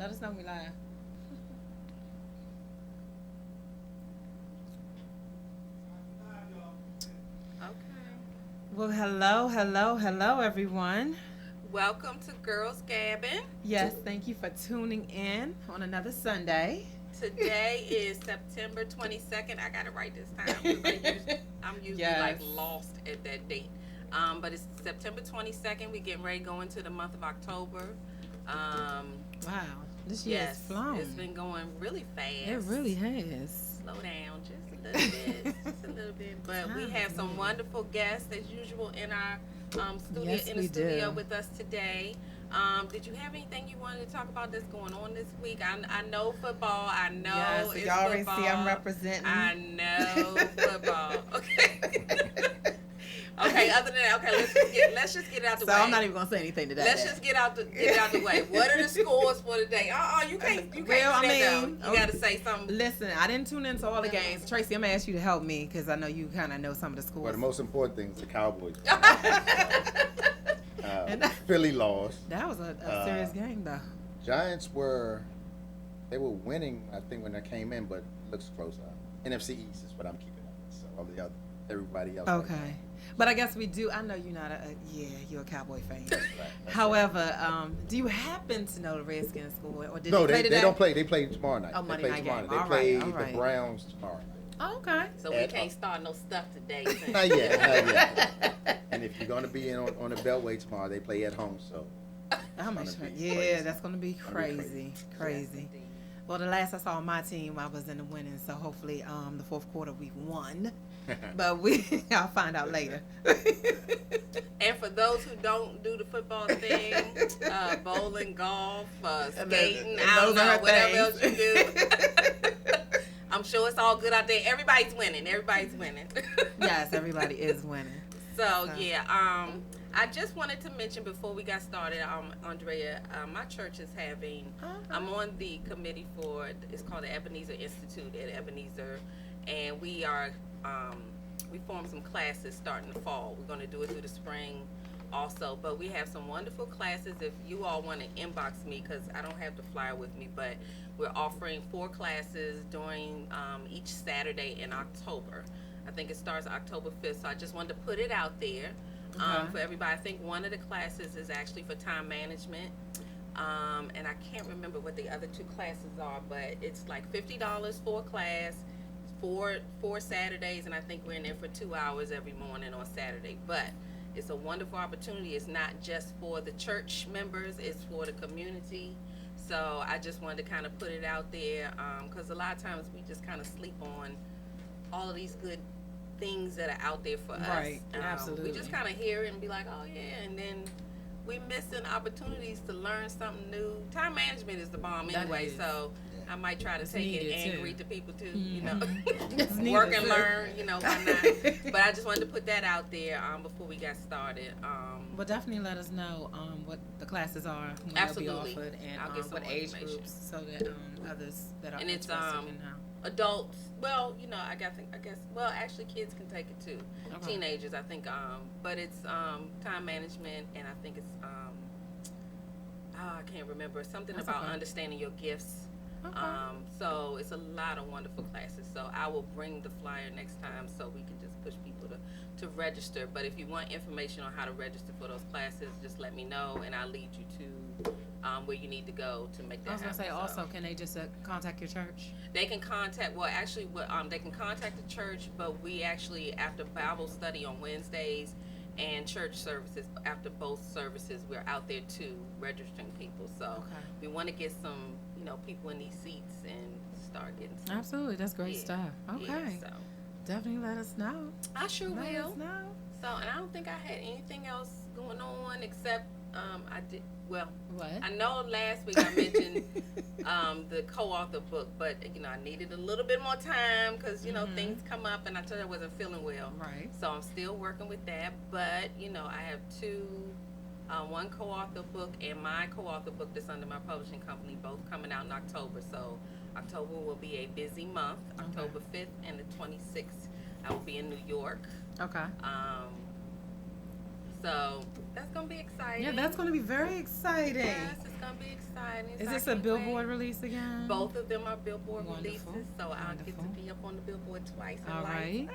Let us know when we live. Okay. Well, hello, everyone. Welcome to Girls Gabbin. Yes, thank you for tuning in on another Sunday. Today is September 22nd. I got it right this time because I'm usually like Yes. lost at that date. But it's September 22nd. We're getting ready to go into the month of October. Um, Wow, this year yes, has flown. it's been going really fast. It really has. Slow down just a little bit, just a little bit. But we have some wonderful guests as usual in our studio Yes, in the we studio do. with us today. Did you have anything you wanted to talk about that's going on this week? I know football. I know Yes, it's y'all already football. see I'm representing. I know football. Okay. Okay. Other than that, okay, let's just get it out the So way. I'm not even gonna say anything to that. Let's just get it out the way. What are the scores for today? You can't Well, do that I though. mean, You gotta say something. Listen, I didn't tune into all the games. Tracy, I'm gonna ask you to help me because I know you kind of know some of the scores. Well, the most important thing is the Cowboys. And Philly lost. that was a serious game, though. Giants they were winning, I think, when they came in, but it looks close. NFC East is what I'm keeping up with. So all the other, everybody else. Okay. But I guess we do. I know you're not you're a Cowboy fan. That's right. That's However, do you happen to know the Redskins score, or did no, they play they today? don't play. They play tomorrow night. Oh, they Monday play night tomorrow game. night. They All play right, all right. the Browns tomorrow night. Oh, okay. So we can't start no stuff today. Not yet. Not yet. And if you're going to be on the Beltway tomorrow, they play at home. So How much? gonna be Yeah, crazy. that's gonna be crazy, crazy. Well, the last I saw my team, I was in the winning. So hopefully, the fourth quarter we won. But I'll find out later. And for those who don't do the football thing, bowling, golf, skating, I don't those are know, her whatever else you things. do. I'm sure it's all good out there. Everybody's winning. Everybody's winning. Yes, everybody is winning. So yeah, I just wanted to mention before we got started, Andrea, my church is having. I'm on the committee for. It's called the Ebenezer Institute at Ebenezer, and we formed some classes starting the fall. We're going to do it through the spring, also. But we have some wonderful classes. If you all want to inbox me, because I don't have the flyer with me, but we're offering 4 classes during each Saturday in October. I think it starts October 5th, so I just wanted to put it out there for everybody. I think one of the classes is actually for time management, and I can't remember what the other 2 classes are, but it's like $50 for a class, four Saturdays, and I think we're in there for 2 hours every morning on Saturday. But it's a wonderful opportunity. It's not just for the church members, it's for the community. So I just wanted to kind of put it out there because a lot of times we just kind of sleep on all of these good things that are out there for us. Right, absolutely. We just kind of hear it and be like, oh yeah, and then we missing opportunities to learn something new. Time management is the bomb That anyway, is. so I might try to It's take it needed, and too. read to people too, It's needed, work and too. learn, why not? But I just wanted to put that out there before we got started. Well, definitely let us know what the classes are, when Absolutely. they'll be offered, and I'll get some what more age information. groups, so that others that are And it's, interested can know. Adults, well, I guess, well, actually kids can take it too. Okay. Teenagers, I think, but it's time management, and I think it's I can't remember, something That's about okay. understanding your gifts. Okay. So it's a lot of wonderful classes. So I will bring the flyer next time so we can just push people to register. But if you want information on how to register for those classes, just let me know, and I'll lead you to where you need to go to make that I was gonna say happen. also, can they just contact your church? They can contact, they can contact the church, but we actually, after Bible study on Wednesdays and church services, after both services, we're out there too, registering people. So Okay. we want to get some, people in these seats and start getting some. Absolutely, that's great Yeah. stuff. Okay, Yeah, so definitely let us know. I sure Let will. us know. So, and I don't think I had anything else going on except I did. Well, What? I know last week I mentioned the co-author book, but I needed a little bit more time because things come up, and I told you I wasn't feeling well. Right. So I'm still working with that, but I have 2, one co-author book and my co-author book that's under my publishing company, both coming out in October. So October will be a busy month. October 5th and the 26th, I will be in New York. Okay. So that's gonna be exciting. Yeah, that's going to be very exciting. Yes, it's gonna be exciting. Is So this I a can't Billboard wait. release again? Both of them are Billboard Wonderful. releases, so I'll get to Wonderful. be up on the Billboard twice in All life. right.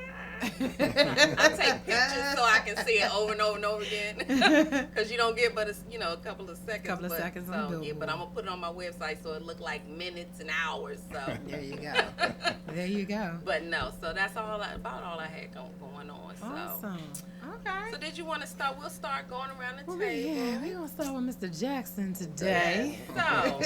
I'll take pictures so I can see it over and over and over again. Because you don't get but a couple of seconds. Couple of seconds on so, yeah, Billboard. but I'm gonna put it on my website so it look like minutes and hours. So There you go. There you go. but no, so that's about all I had going on. So. Awesome. Okay. So did you want to start? We'll start going around the Well, table. yeah, we're going to start with Mr. Jackson today. So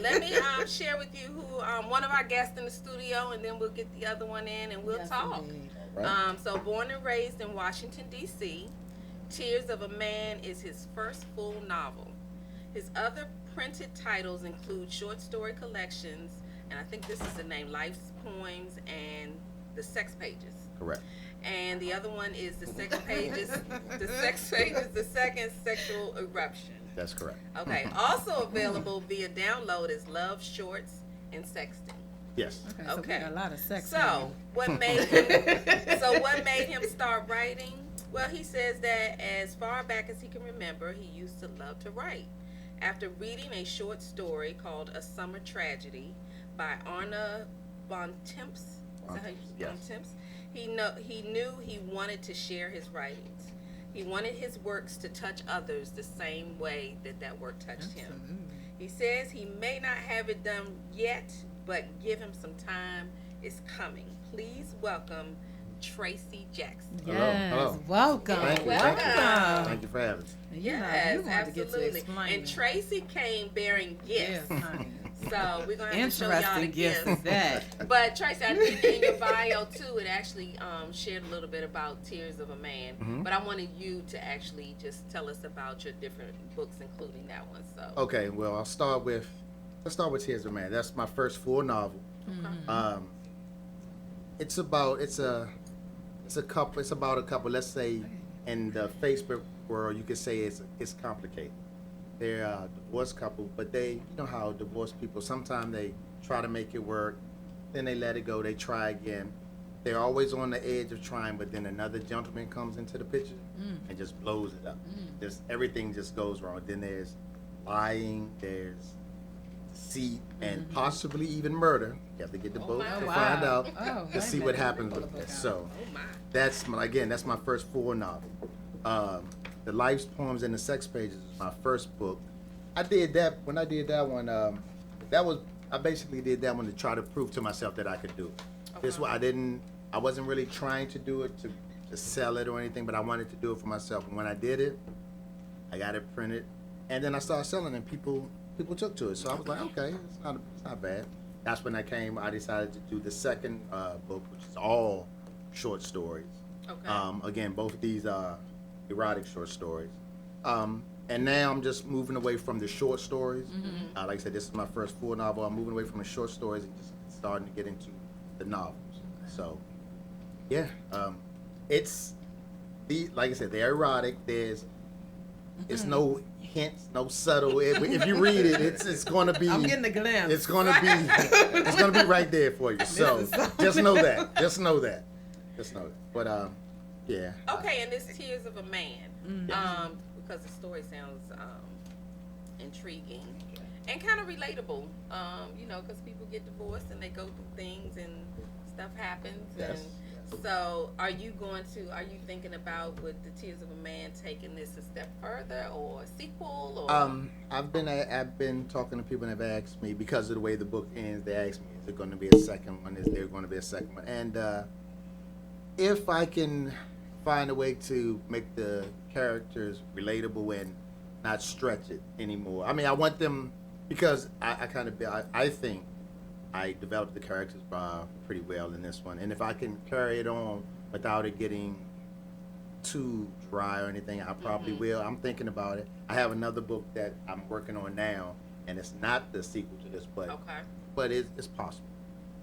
let me share with you who one of our guests in the studio, and then we'll get the other one in, and we'll Yes, talk. indeed. Right. So born and raised in Washington, D.C., Tears of a Man is his first full novel. His other printed titles include short story collections, and I think this is the name, Life's Poems and The Sex Pages. Correct. And the other one is The Sex Pages, The Second Sexual Eruption. That's correct. Okay, also available via download is Love Shorts and Sexting. Yes. Okay, so we Okay. got a lot of sex. So what made him start writing? Well, he says that as far back as he can remember, he used to love to write. After reading a short story called A Summer Tragedy by Arna von Temps, is that how you Yes. von Temps? He knew he wanted to share his writings. He wanted his works to touch others the same way that work touched him. Absolutely. He says he may not have it done yet, but give him some time. It's coming. Please welcome Tracy Jackson. Yes. Hello. Welcome. Thank you. Welcome. Thank you for having me. You know, Yes, you want to get to absolutely. explain And it. Tracy came bearing gifts. Yes, honey. So we're gonna have to show y'all the Interesting gifts gifts. is that. But Tracy, I think in your bio too, it actually shared a little bit about Tears of a Man. Mhm. But I wanted you to actually just tell us about your different books, including that one. So Okay, well, let's start with Tears of a Man. That's my first full novel. Mhm. It's about a couple. Let's say in the Facebook world, you could say it's complicated. They're a divorced couple, but you know how divorced people, sometimes they try to make it work, then they let it go, they try again. They're always on the edge of trying, but then another gentleman comes into the picture and just blows it up. Just everything just goes wrong. Then there's lying, there's deceit, and possibly even murder. You have to get the book my. to Oh, wow. find out Oh, to wait see a what minute. happens Pull with the book this. out. So oh my. that's my first full novel. The Life's Poems and the Sex Pages is my first book. I did that when I did that one. I basically did that one to try to prove to myself that I could do it. This one I wasn't really trying to do it to sell it or anything, but I wanted to do it for myself. And when I did it, I got it printed, and then I started selling, and people took to it. So I was like, okay, it's not bad. That's when I decided to do the second book, which is all short stories. Okay. Again, both of these are erotic short stories. And now I'm just moving away from the short stories. Like I said, this is my first full novel. I'm moving away from the short stories and just starting to get into the novels. So, yeah, like I said, they're erotic. It's no hints, no subtle. If you read it, it's going to be. I'm getting a glimpse. It's going to be right there for you. So just know that. Just know that. But yeah. Okay, and this Tears of a Man, because the story sounds intriguing and kind of relatable. Because people get divorced and they go through things and stuff happens. Yes. And so, are you thinking about with the Tears of a Man taking this a step further or a sequel? Or I've been talking to people and have asked me, because of the way the book ends, they asked me, is there going to be a second one? Is there going to be a second one? And if I can find a way to make the characters relatable and not stretch it anymore. I mean, I want them, because I think I developed the characters pretty well in this one. And if I can carry it on without it getting too dry or anything, I probably will. I'm thinking about it. I have another book that I'm working on now, and it's not the sequel to this, but it's possible.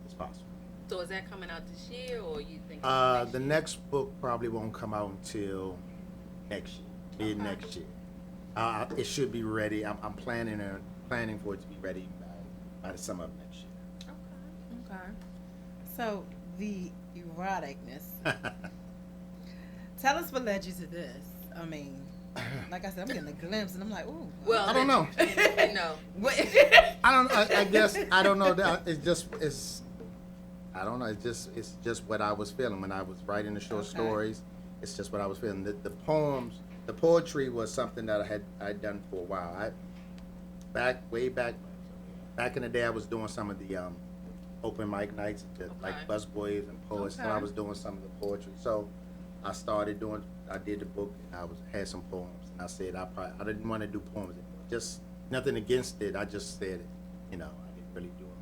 It's possible. So is that coming out this year, or you think? The next book probably won't come out until next year, mid next year. It should be ready. I'm planning for it to be ready by the summer of next year. Okay. So the eroticness. Tell us what led you to this. I mean, like I said, I'm getting a glimpse, and I'm like, ooh. Well, I don't know. No. I don't. I guess I don't know. That it's. I don't know. It's just what I was feeling when I was writing the short stories. It's just what I was feeling. The poems, the poetry was something that I'd done for a while. Way back in the day, I was doing some of the open mic nights, like busboys and poets. So I was doing some of the poetry. So I did the book, and had some poems, and I said I didn't want to do poems anymore. Just nothing against it. I just said, I didn't really do them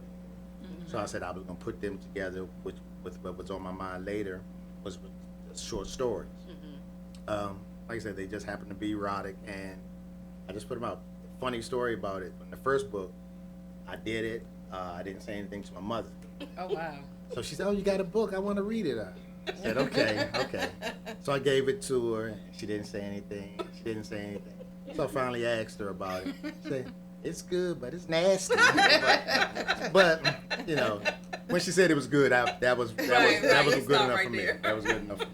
anymore. So I said I was gonna put them together with what was on my mind later was the short stories. Like I said, they just happened to be erotic, and I just put them out. Funny story about it. In the first book, I did it. I didn't say anything to my mother. Oh wow. So she said, "Oh, you got a book? I want to read it." I said, "Okay." So I gave it to her. And she didn't say anything. So I finally asked her about it. She said, "It's good, but it's nasty." but when she said it was good, that was good enough for me. That was good enough for me.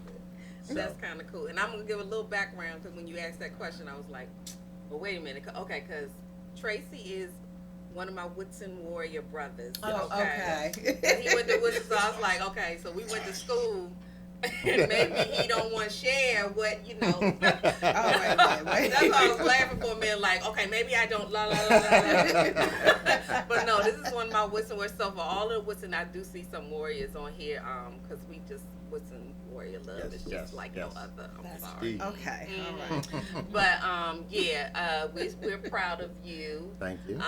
So. That's kind of cool. And I'm gonna give a little background because when you asked that question, I was like, "Well, wait a minute, okay," because Tracy is one of my Woodson Warrior brothers. Oh, okay. He went to Woodson, so I was like, okay, so we went to school. And maybe he don't want to share what, wait. That's why I was laughing for a minute, like, okay, maybe I don't, la, la, la, la. But no, this is one of my Woodson Warriors. So for all of the Woodson, I do see some Warriors on here, because we just, Woodson Warrior love is just like no other. I'm sorry. Okay, all right. But, we're proud of you. Thank you.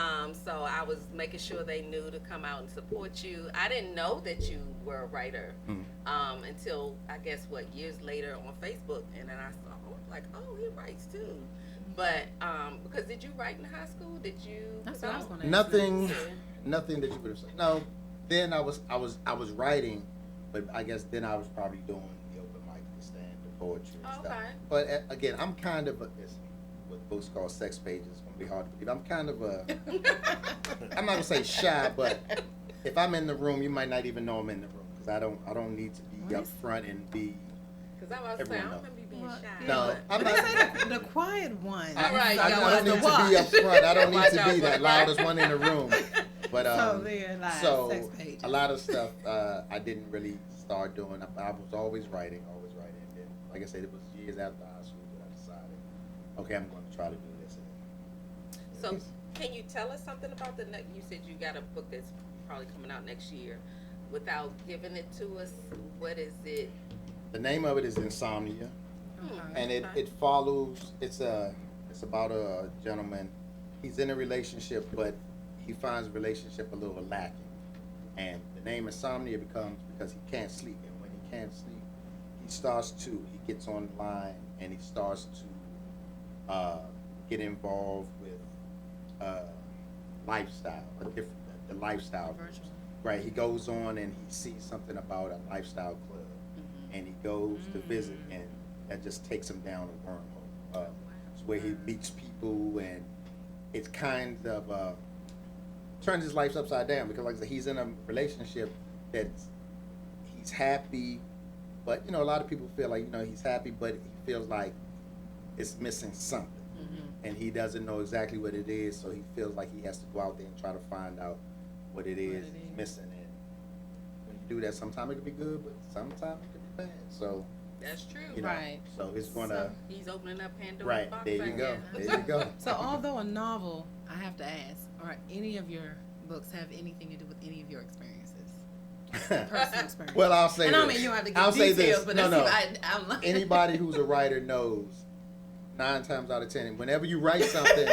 So I was making sure they knew to come out and support you. I didn't know that you were a writer until I guess years later on Facebook, and then I saw like, oh, he writes too. But because did you write in high school? Did you? That's what I was going to Nothing that you would have said. No. Then I was writing, but I guess then I was probably doing the open mic, the stand, the poetry and stuff. But again, I'm kind of what books called sex pages. It's gonna be hard to believe. I'm kind of I'm not gonna say shy, but if I'm in the room, you might not even know I'm in the room because I don't need to be up front and be. Because I was saying, I don't remember you being shy. No, I'm not. The quiet one. All right, I don't need to be up front. I don't need to be that loudest one in the room. But so a lot of stuff I didn't really start doing. I was always writing. And then, like I said, it was years after high school that I decided, okay, I'm going to try to do this. So can you tell us something about you said you got a book that's probably coming out next year. Without giving it to us, what is it? The name of it is Insomnia, and it follows. It's about a gentleman. He's in a relationship, but he finds the relationship a little lacking, and the name Insomnia becomes because he can't sleep, and when he can't sleep, he gets online and he starts to get involved with lifestyle, the lifestyle. Right, he goes on and he sees something about a lifestyle club, and he goes to visit, and that just takes him down a wormhole. It's where he meets people, and it's kind of turns his life upside down because, like I said, he's in a relationship that he's happy, but a lot of people feel like he's happy, but he feels like it's missing something, and he doesn't know exactly what it is, so he feels like he has to go out there and try to find out what it is he's missing. And when you do that, sometimes it can be good, but sometimes it can be bad. So that's true, right? So it's gonna. He's opening up Pandora's right box. There you go. There you go. So although a novel, I have to ask, are any of your books have anything to do with any of your experiences? Personal experience. Well, I'll say. And this. I mean, you don't have to give I'll details, say this. but No. I'm like Anybody who's a writer knows 9 times out of 10, whenever you write something,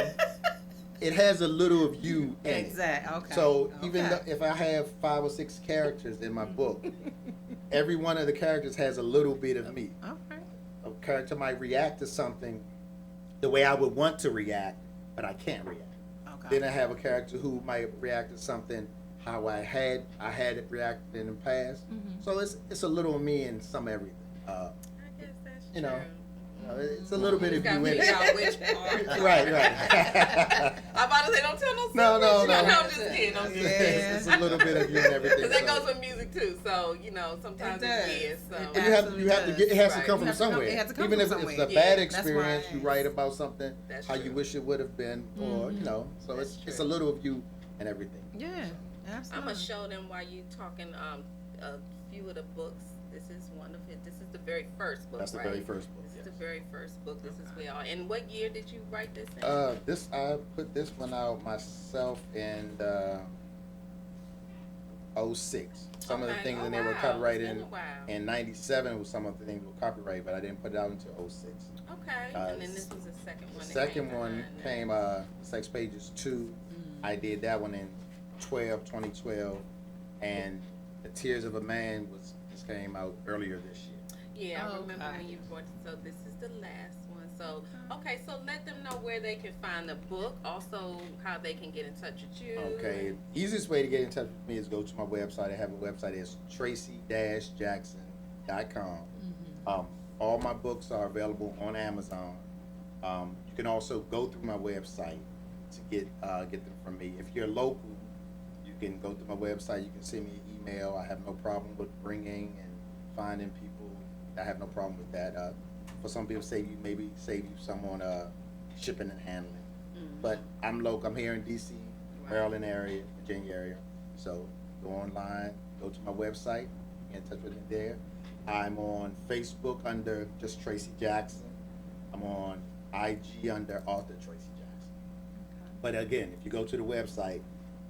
it has a little of you in it. Exactly. Okay. So even though, if I have 5 or 6 characters in my book, every one of the characters has a little bit of me. Okay. A character might react to something the way I would want to react, but I can't react. Okay. Then I have a character who might react to something how I had it reacted in the past. So it's a little of me in some everything. I guess that's true. It's a little bit of got you to in figure it. out which part. Right. I'm about to say, don't tell no secrets. No. I'm just kidding. I'm just kidding. It's a little bit of you and everything. Because that goes with music too. So sometimes It it does. is. So It But you have to get. It has to Right. come from It has to come- somewhere. it has to come Even from if it's somewhere. a Yeah, bad that's experience, why- you write about something That's how true. you wish it would have been, or So That's it's true. a little of you and everything. Yeah, I'm absolutely. gonna show them while you talking a few of the books. This is one of it. This is the very first book. That's the right? very first book. This Yes. is the very first book. This is where. And what year did you write this in? I put this one out myself in 06. Some of the Okay. things Oh, in there were wow. copyrighted It's been a while. in 97 was some of the things were copyrighted, but I didn't put it out until 06. Okay. And then this was the second The one. that second came one behind that. came Sex Pages 2. I did that one in 2012, and The Tears of a Man just came out earlier this year. Yeah, I remember Okay. when you brought. So this is the last one. So okay, so let them know where they can find the book. Also, how they can get in touch with you. Okay, easiest way to get in touch with me is go to my website. I have a website. It's tracy-jackson.com. All my books are available on Amazon. You can also go through my website to get them from me. If you're local, you can go through my website. You can send me an email. I have no problem with bringing and finding people. I have no problem with that. For some people, save you some on shipping and handling. But I'm local. I'm here in D.C., Maryland area, Virginia area. So go online, go to my website, get in touch with me there. I'm on Facebook under just Tracy Jackson. I'm on IG under author Tracy Jackson. But again, if you go to the website,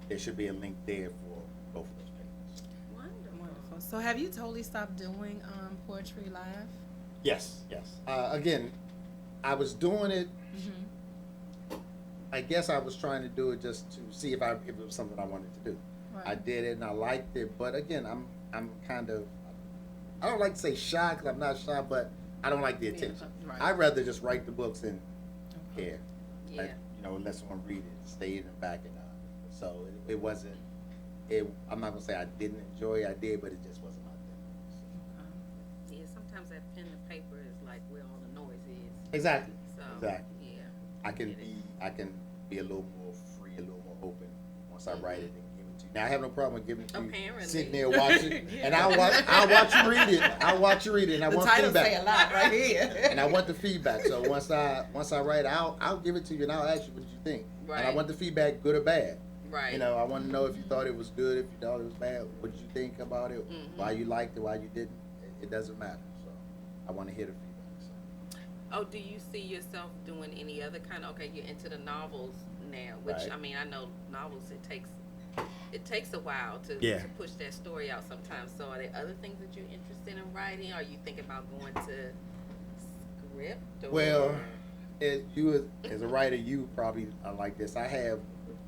there should be a link there for both of those pages. Wonderful. So have you totally stopped doing poetry live? Yes. Again, I was doing it. I guess I was trying to do it just to see if it was something I wanted to do. Right. I did it and I liked it, but again, I'm kind of, I don't like to say shy because I'm not shy, but I don't like the attention. Right. I'd rather just write the books and care. Yeah. Let someone read it, stay in the back and so it wasn't. I'm not gonna say I didn't enjoy it. I did, but it just wasn't my thing. Yeah. Sometimes that pen and paper is like where all the noise is. Exactly. So Exactly. yeah. I can be a little more free, a little more open once I write it and give it to you. Now I have no problem with giving it to you. Apparently. Sitting there watching, Yeah. and I'll watch you read it. I'll watch you read it, and I The want title feedback. say a lot right here. And I want the feedback. So once I write it, I'll give it to you, and I'll ask you what you think. And I Right. want the feedback, good or bad. Right. I want to know if you thought it was good, if you thought it was bad. What did you think about it? Why you liked it, why you didn't. It doesn't matter. So I want to hear the feedback. So. Oh, do you see yourself doing any other kind of? Okay, you're into the novels now, which Right. I mean, I know novels. It takes a while to push that story out sometimes. So, are there other things that you're interested in writing? Are you thinking about going to script? Or? Well, you as a writer, you probably are like this. I have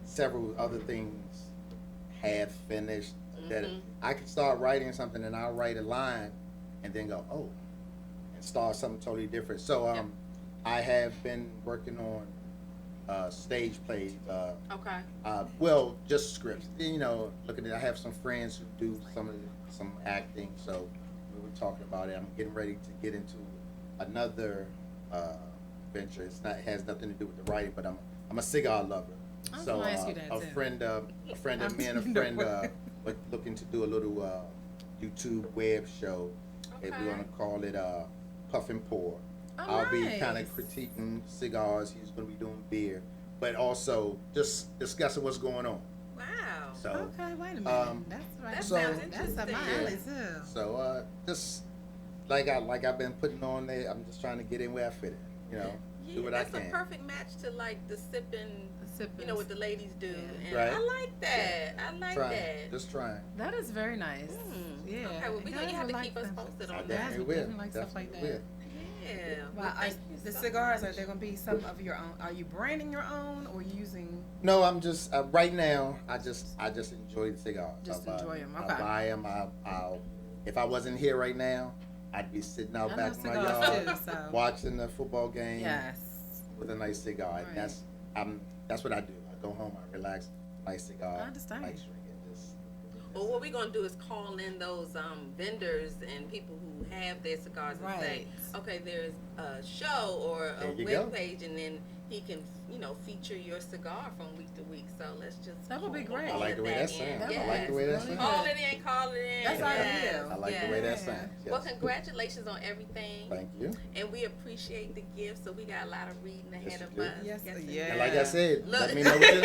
several other things half finished that I can start writing something and I'll write a line and then go, oh, and start something totally different. So I have been working on stage plays. Okay. Well, just scripts. Looking at, I have some friends who do some acting, so we were talking about it. I'm getting ready to get into another venture. It has nothing to do with the writing, but I'm a cigar lover. I was So gonna ask you that, a too. friend of me and a friend were looking to do a little YouTube web show. And we're gonna call it Puff and Pour. Oh, I'll be nice. kind of critiquing cigars. He's gonna be doing beer, but also just discussing what's going on. Wow. So Okay, wait a minute. That's right. That so- sounds That's up interesting. my alley too. So just like I've been putting on there, I'm just trying to get in where I fit in. Yeah, Do what that's I a can. perfect match to like the sipping. What the ladies do. Yeah. And Right. I like that. I like Trying, that. just trying. That is very nice. Yeah. Okay, well, you have to like keep us them. posted I on Yes, that. definitely we will. definitely like stuff like Definitely that. Yeah. Well, Well, thank you the so cigars, much. are they going to be some of your own? Are you branding your own or using? No, I'm just right now. I just enjoy the cigars. Just I'll enjoy 'em, I'll okay. buy them. I'll if I wasn't here right now, I'd be sitting out I back love in my cigars yard too, so. watching the football game Yes. with a nice cigar. Right. That's what I do. I go home, I relax, nice cigar, I understand. nice drink, and just Well, what we're gonna do is call in those vendors and people who have their cigars and say, okay, there's a show or a web page, and then he can, feature your cigar from week to week. So let's just. That would be great. I like the way that sounds. Yes. I like the way that sounds. Call it in, call it in. That's ideal. I like the way that sounds. Yes. Well, congratulations on everything. Thank you. And we appreciate the gift. So we got a lot of reading ahead of us. Yes, And like I said, let me know what you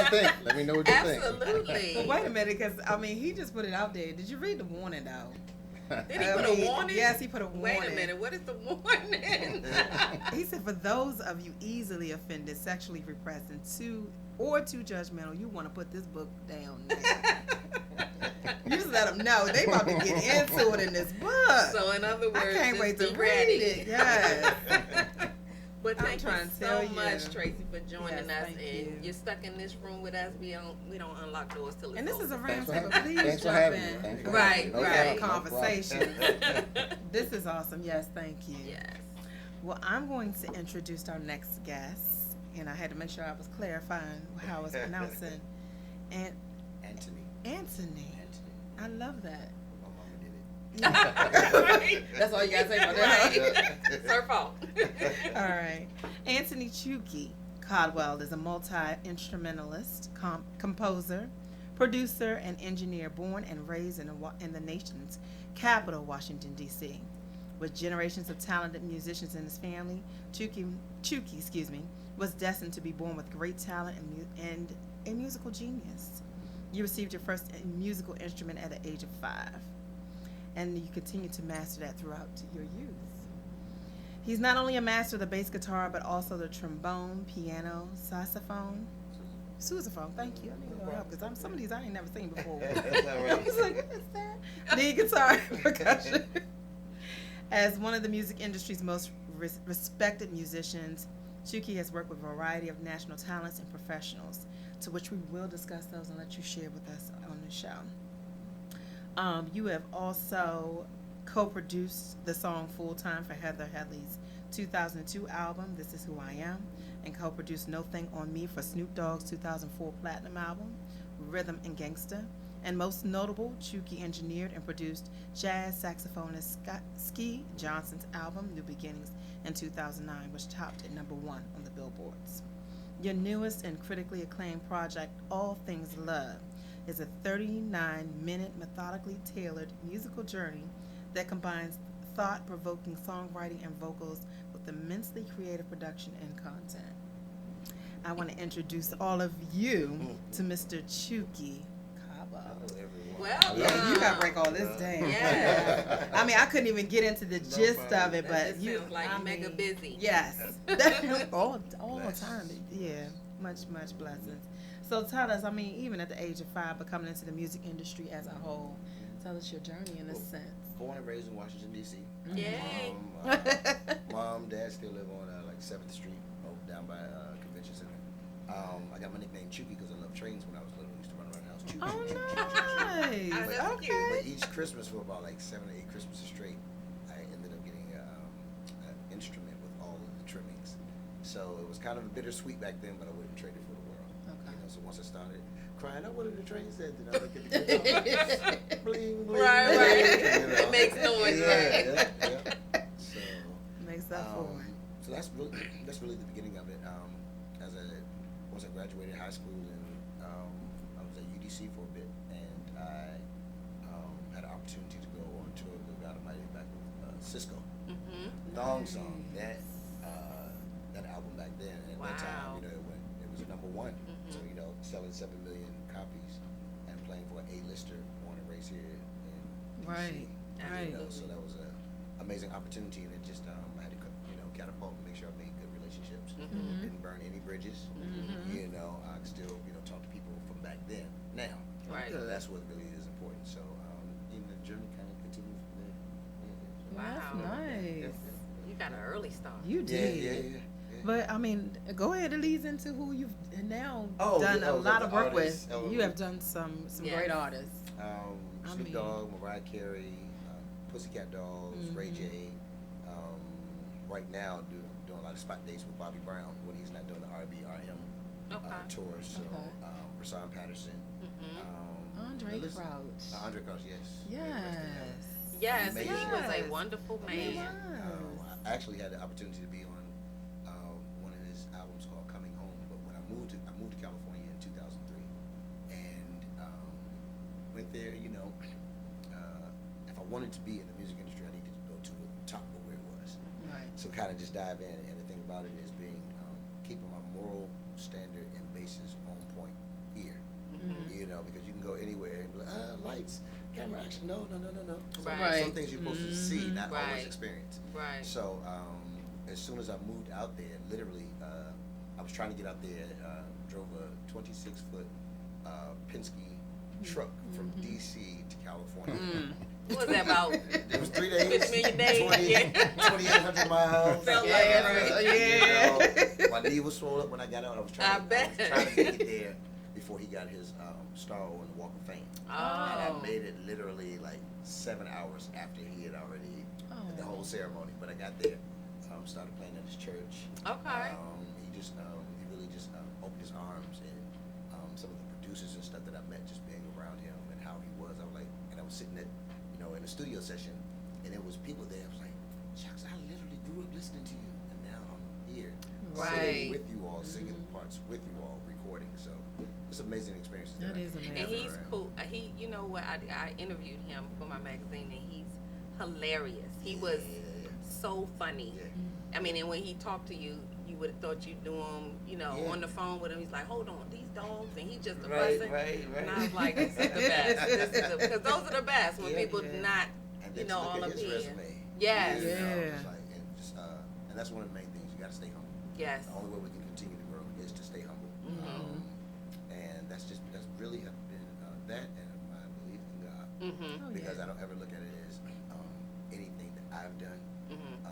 think. Let me know what you think. Absolutely. But wait a minute, because he just put it out there. Did you read the warning though? Did he put a warning? Yes, he put a warning. Wait a minute. What is the warning? He said, for those of you easily offended, sexually repressed, and too judgmental, you want to put this book down now. You just let them know. They about to get into it in this book. So in other words, I can't wait to be read ready. it. Yes. But thank you so much, Tracy, for joining us. And you're stuck in this room with us. We don't unlock doors till it's And this is a over. round table. Please Thanks for jump having in. me. Right. Have a conversation. This is awesome. Yes, thank you. Yes. Well, I'm going to introduce our next guest, and I had to make sure I was clarifying how I was pronouncing. Anthony. I love that. My mama did it. That's all you gotta say about that. It's her fault. All right. Anthony Chuki Caldwell is a multi-instrumentalist, composer, producer, and engineer born and raised in the nation's capital, Washington, D.C. With generations of talented musicians in his family, Chuki, was destined to be born with great talent and a musical genius. You received your first musical instrument at the age of 5, and you continue to master that throughout your youth. He's not only a master of the bass guitar, but also the trombone, piano, sousaphone. Thank you. I need a little help because some of these I ain't never seen before. I was like, what is that? Lead guitar, percussion. As one of the music industry's most respected musicians, Chuki has worked with a variety of national talents and professionals, to which we will discuss those and let you share with us on the show. You have also co-produced the song Full Time for Heather Headley's 2002 album, This Is Who I Am, and co-produced No Thing on Me for Snoop Dogg's 2004 platinum album, Rhythm and Gangsta. And most notable, Chuki engineered and produced jazz saxophonist Ski Johnson's album, New Beginnings, in 2009, which topped at #1 on the Billboards. Your newest and critically acclaimed project, All Things Love, is a 39-minute methodically tailored musical journey that combines thought-provoking songwriting and vocals with immensely creative production and content. I want to introduce all of you to Mr. Chuki Caldwell. Well, Yeah, you gotta break all this down. Yeah. I mean, I couldn't even get into the gist of it, but That you sounds like I mega mean, busy. Yes, all the time. Yeah, much blessings. So tell us, I mean, even at the age of 5, but coming into the music industry as a whole, tell us your journey in a sense. Born and raised in Washington, D.C. Yay. Mom, dad still live on like 7th Street, down by Convention Center. I got my nickname Chuki because I loved trains when I was little. I used to run around the house. Chuki. Oh, nice. That's Okay. cute. But each Christmas for about like 7 or 8 Christmases straight, I ended up getting an instrument with all of the trimmings. So it was kind of a bittersweet back then, but I wouldn't trade it for the world. Okay. So once I started crying, I wanted the train set, then I look at the guitar, bling, bling, Right. bling, It makes noise, right? Yeah. So. Makes up for it. So that's really the beginning of it. Once I graduated high school, and I was at UDC for a bit, and I had an opportunity to go on tour with God Almighty back with Cisco. Mm-hmm. Thong Song, that album back then. And at that Wow. time, it was a #1. Mhm. So selling 7 million copies and playing for an A-lister born and raised here in DC. Right. So that was an amazing opportunity, and it just I had to catapult and make sure I made good relationships. Mhm. Didn't burn any bridges. Mhm. I could still talk to people from back then. Now, Right. So that's what really is important. So the journey kind of continued from there. Wow. That's nice. You got an early start. You did. Yeah. But I mean, go ahead. It leads into who you've now Oh, done yeah, a lot the of work artists. with. You have done some Yes. great artists. I Snoop mean- Dogg, Mariah Carey, Pussycat Dolls, Ray Mhm. J. Right now, doing a lot of spot dates with Bobby Brown when he's not doing the R&B RM Okay. tours. So Okay. Rashawn Patterson, Mhm. Andre Listen, Crouch. Andre Crouch, yes. Yes. Yes, and he was a Yes. wonderful He man. was. I actually had the opportunity to be on one of his albums called "Coming Home." But when I moved to California in 2003, and went there. If I wanted to be in the music industry, I needed to go to the top of where it was. Right. So kind of just dive in, and the thing about it is being keeping my moral standard and basis on point here. Because you can go anywhere and be like, lights, camera, action. No. Right. Some things you're supposed to see, not always Right. experience. Right. So as soon as I moved out there, literally, I was trying to get out there. Drove a 26-foot Penske truck from DC to California. What was that about? It was 3 days. 50 million days. 2,800 miles. Felt like it, My knee was swollen up when I got out. I was trying to make it there before he got his star on the Walk of Fame. And I Oh. made it literally like 7 hours after he had already the whole Oh. ceremony. But I got there, started playing at his church. Okay. He really just opened his arms, and some of the producers and stuff that I met just being around him and how he was. I was like, and I was sitting at, in a studio session, and there was people there. I was like, shucks, I literally grew up listening to you, and now I'm here Right. sitting with you all, singing parts with you all, recording. So it's amazing experiences. That is I can amazing. And never, he's cool. You know what? I interviewed him for my magazine, and he's hilarious. He was so funny. Yeah. I mean, and when he talked to you, you would have thought you knew him, Yeah. on the phone with him. He's like, hold on, these dogs, and he's just a Right, person. right. And I was like, this is the best. Because those are the best when Yeah, people yeah. not, And you then know, to all look up at his here. resume. Yes. You know, Yeah. it's like, and that's one of the main things. You got to stay humble. Yes. The only way we can continue to grow is to stay humble. And that's really have been that, and my belief in God. Mm-hmm. Oh, Because yeah. I don't ever look at it as anything that I've done. Mm-hmm.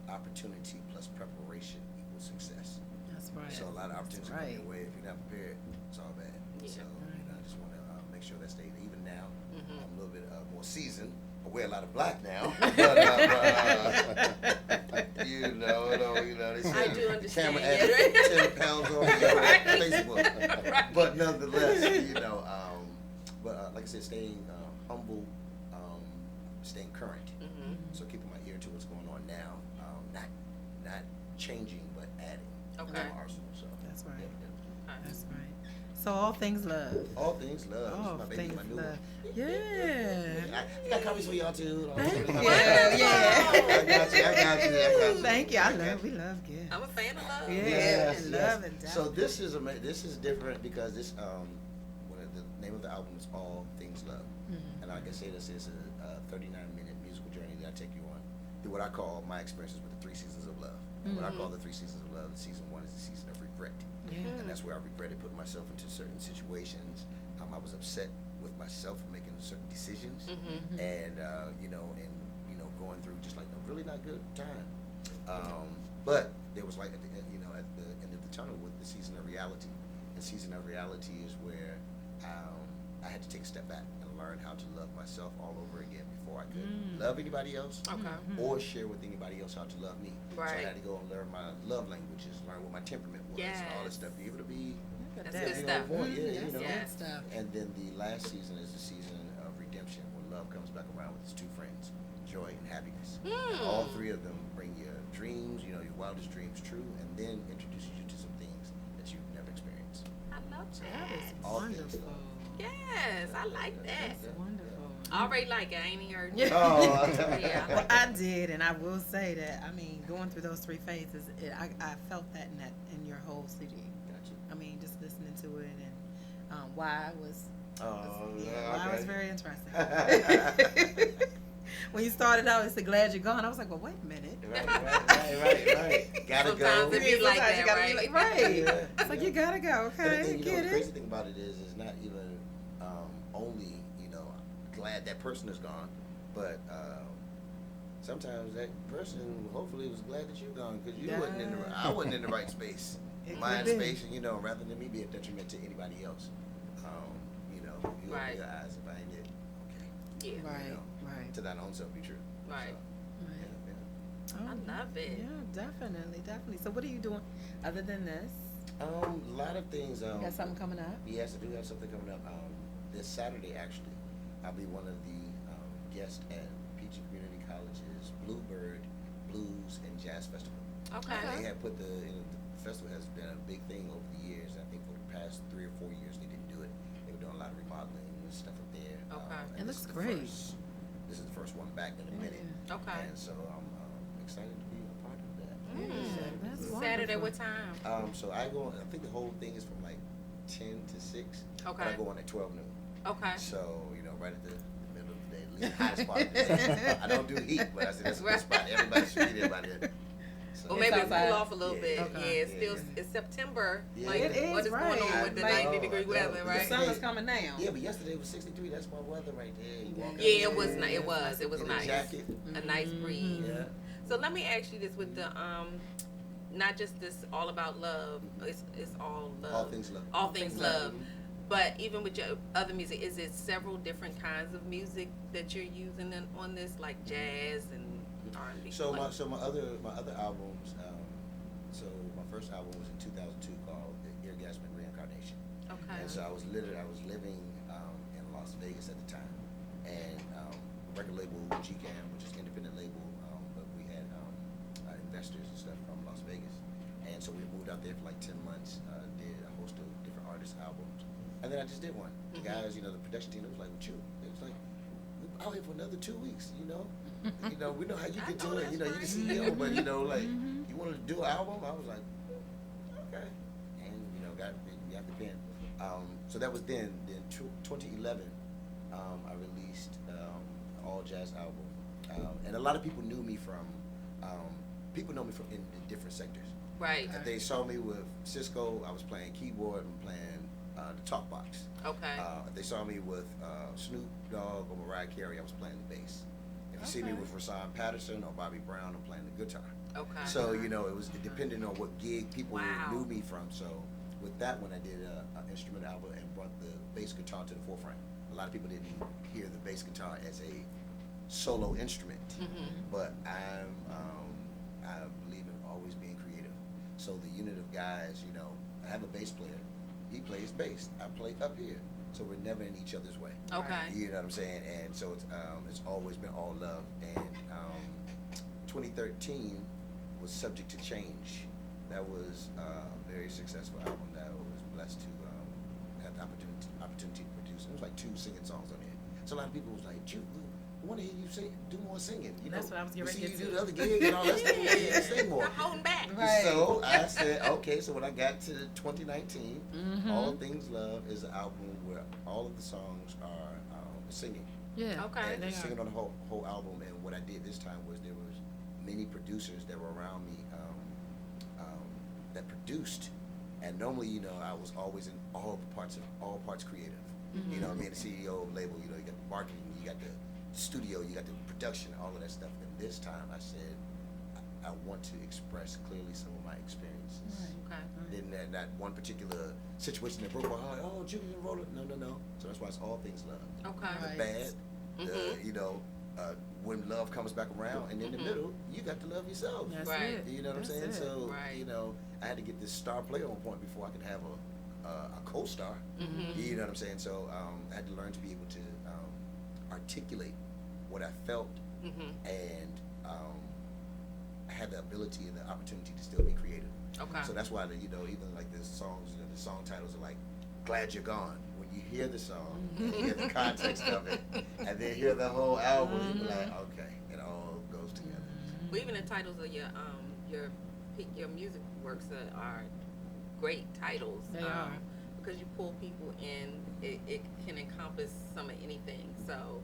Opportunity plus preparation equals success. That's right. So a lot of opportunities That's come right. your way. If you're not prepared, it's all bad. Yeah. So I just want to make sure that stays. Even now, Mhm. I'm a little bit more seasoned. I wear a lot of black now. But, they say I do the understand, camera yeah, adds right. 10 pounds on Right. Facebook. Right. But nonetheless, like I said, staying humble, staying current. Mm-hmm. So keeping my ear to what's going on now, not changing but adding Okay. to my arsenal. So That's right. yeah. That's right. So all things love. All things love. This is All my baby, things my new love. one. Yeah. I got copies for y'all too. Thank you. Wonderful. Yeah. I got you. Thank you. We love gifts. I'm a fan of love. Yeah. Yes, and yes. love and So doubt. this is different because this the name of the album is All Things Love, and like I say, this is a 39-minute musical journey that I take you on through what I call my experiences with the 3 seasons of love. And what I call the 3 seasons of love, season 1 is the season of regret, Yeah. and that's where I regretted putting myself into certain situations. I was upset with myself for making certain decisions, and going through just like a really not good time. But there was like at the end of the tunnel with the season of reality, and season of reality is where I had to take a step back and learn how to love myself all over again before I could love anybody else Okay. or share with anybody else how to love me. So I Right. had to go and learn my love languages, learn what my temperament was, and all this Yes. stuff. Be able to be That's That- good you stuff. know, yeah, That's you know. Yeah. good stuff. And then the last season is the season of redemption, when love comes back around with its 2 friends, joy and happiness. And all 3 of them bring your dreams, your wildest dreams true, and then introduces you to some things that you've never experienced. I love That that. is All things wonderful. love. Yes, I like that. That's wonderful. I already like it. I ain't even heard Yeah. it. Oh. Yeah. Well, I did, and I will say that. I mean, going through those 3 phases, I felt that in your whole CD. Gotcha. I mean, just listening to it, and why was Oh, why was okay. very interesting. When you started out, it's glad you're gone. I was like, well, wait a minute. Right. Gotta Sometimes go. it be like Sometimes you that, gotta right? be like, right. Yeah. It's like you gotta go. And the Okay, thing, get the it. crazy thing about it is not even only glad that person is gone, but sometimes that person hopefully was glad that you're gone because you wasn't in the I wasn't in the right space, It mind could be. space, and rather than me be a detriment to anybody else, you Right. open your eyes and find it okay. Yeah. Right, right. To thine own self be true. Right. So, Right. yeah. Oh, I love it. Yeah, definitely. So, what are you doing other than this? A lot of things. You got something coming up? Yes, I do have something coming up. this Saturday actually, I'll be one of the guests at Peach Community College's Bluebird Blues and Jazz Festival. Okay. And they have put the festival has been a big thing over the years. I think for the past 3 or 4 years they didn't do it. They were doing a lot of remodeling and stuff up there. Okay. It And looks this is great. This is the first one back in a minute. Okay. And so I'm excited to be a part of that. That's Saturday, wonderful. what time? So I go. I think the whole thing is from like 10 to 6. Okay. But I go on at 12 noon. Okay. So right at the middle of the day, the hottest spot. Of the day. I don't do heat, but I said that's a good spot. Everybody should be there by then. So, Well, maybe It's cool outside. off a little bit. Okay. Yeah, it's Yeah, still yeah. it's September. Yeah. Like, It is, what is right. going on with the I know, 90-degree I know. weather, The right? The summer's coming down. Yeah, but yesterday was 63. That's my weather right there. You walk out Yeah, it there, was nice. It was in a nice. jacket. A nice breeze. Yeah. So let me ask you this with the not just this all about love. It's all love. All things love. All things love. Mhm. But even with your other music, is it several different kinds of music that you're using on this, like jazz and R&B? So like, my other albums. So my first album was in 2002 called The Orgasmic Reincarnation. okay. And so I was living in Las Vegas at the time, and record label GCAM, which is an independent label, but we had investors and stuff from Las Vegas, and so we moved out there for like 10 months, did a host of different artists' albums, and then I just did one. The guys, the production team, it was like, "What you?" It was like, "We're out here for another 2 weeks, we know how you can do it, you can CEO, but like you wanted to do an album." I was like, okay, and got the pen. So that was then 2011. I released all jazz album, and a lot of people knew me from in different sectors. Right. They saw me with Cisco. I was playing keyboard and playing the talkbox. Okay. They saw me with Snoop Dogg or Mariah Carey. I was playing the bass. If you see me Okay. with Rashawn Patterson or Bobby Brown, I'm playing the guitar. Okay. So it was depending on what gig people Wow. knew me from. So with that one, I did an instrument album and brought the bass guitar to the forefront. A lot of people didn't hear the bass guitar as a solo instrument, but I believe in always being creative. So the unit of guys, I have a bass player. He plays bass. I play up here. So we're never in each other's way. Okay. You know what I'm saying? And so it's always been all love. And 2013 was Subject to Change. That was a very successful album that I was blessed to have the opportunity to produce. It was like 2 singing songs on it. So a lot of people was like, "Jude, we want to hear you sing, do more singing." That's what I was getting ready see to you get do to. the other gig and all that stuff. We want to hear you sing more. Not holding back. Right. So I said, okay. So when I got to 2019, All Things Love is an album where all of the songs are singing. Yeah. Okay. And They just are. singing on the whole album. And what I did this time was there was many producers that were around me that produced. And normally, I was always in all parts creative. You know what I mean? The CEO of label, you got the marketing, you got the studio, you got the production, all of that stuff. And this time I said, I want to express clearly some of my experiences. Okay. Then that one particular situation that broke my heart. Oh, Judy and Roller. No. So that's why it's all things love. Okay. Right. The bad, when love comes back around, and in the middle, you got to love yourself. That's Right. it. You know what I'm That's saying? it. So, Right. I had to get this star player on point before I could have a co-star. You know what I'm saying? So I had to learn to be able to articulate what I felt, and I had the ability and the opportunity to still be creative. Okay. So that's why even like the songs, the song titles are like "Glad You're Gone." When you hear the song, and you hear the context of it, and then hear the whole album, you be like, okay, it all goes together. Well, even the titles of your music works are great titles. They are. Because you pull people in, it can encompass some of anything. So,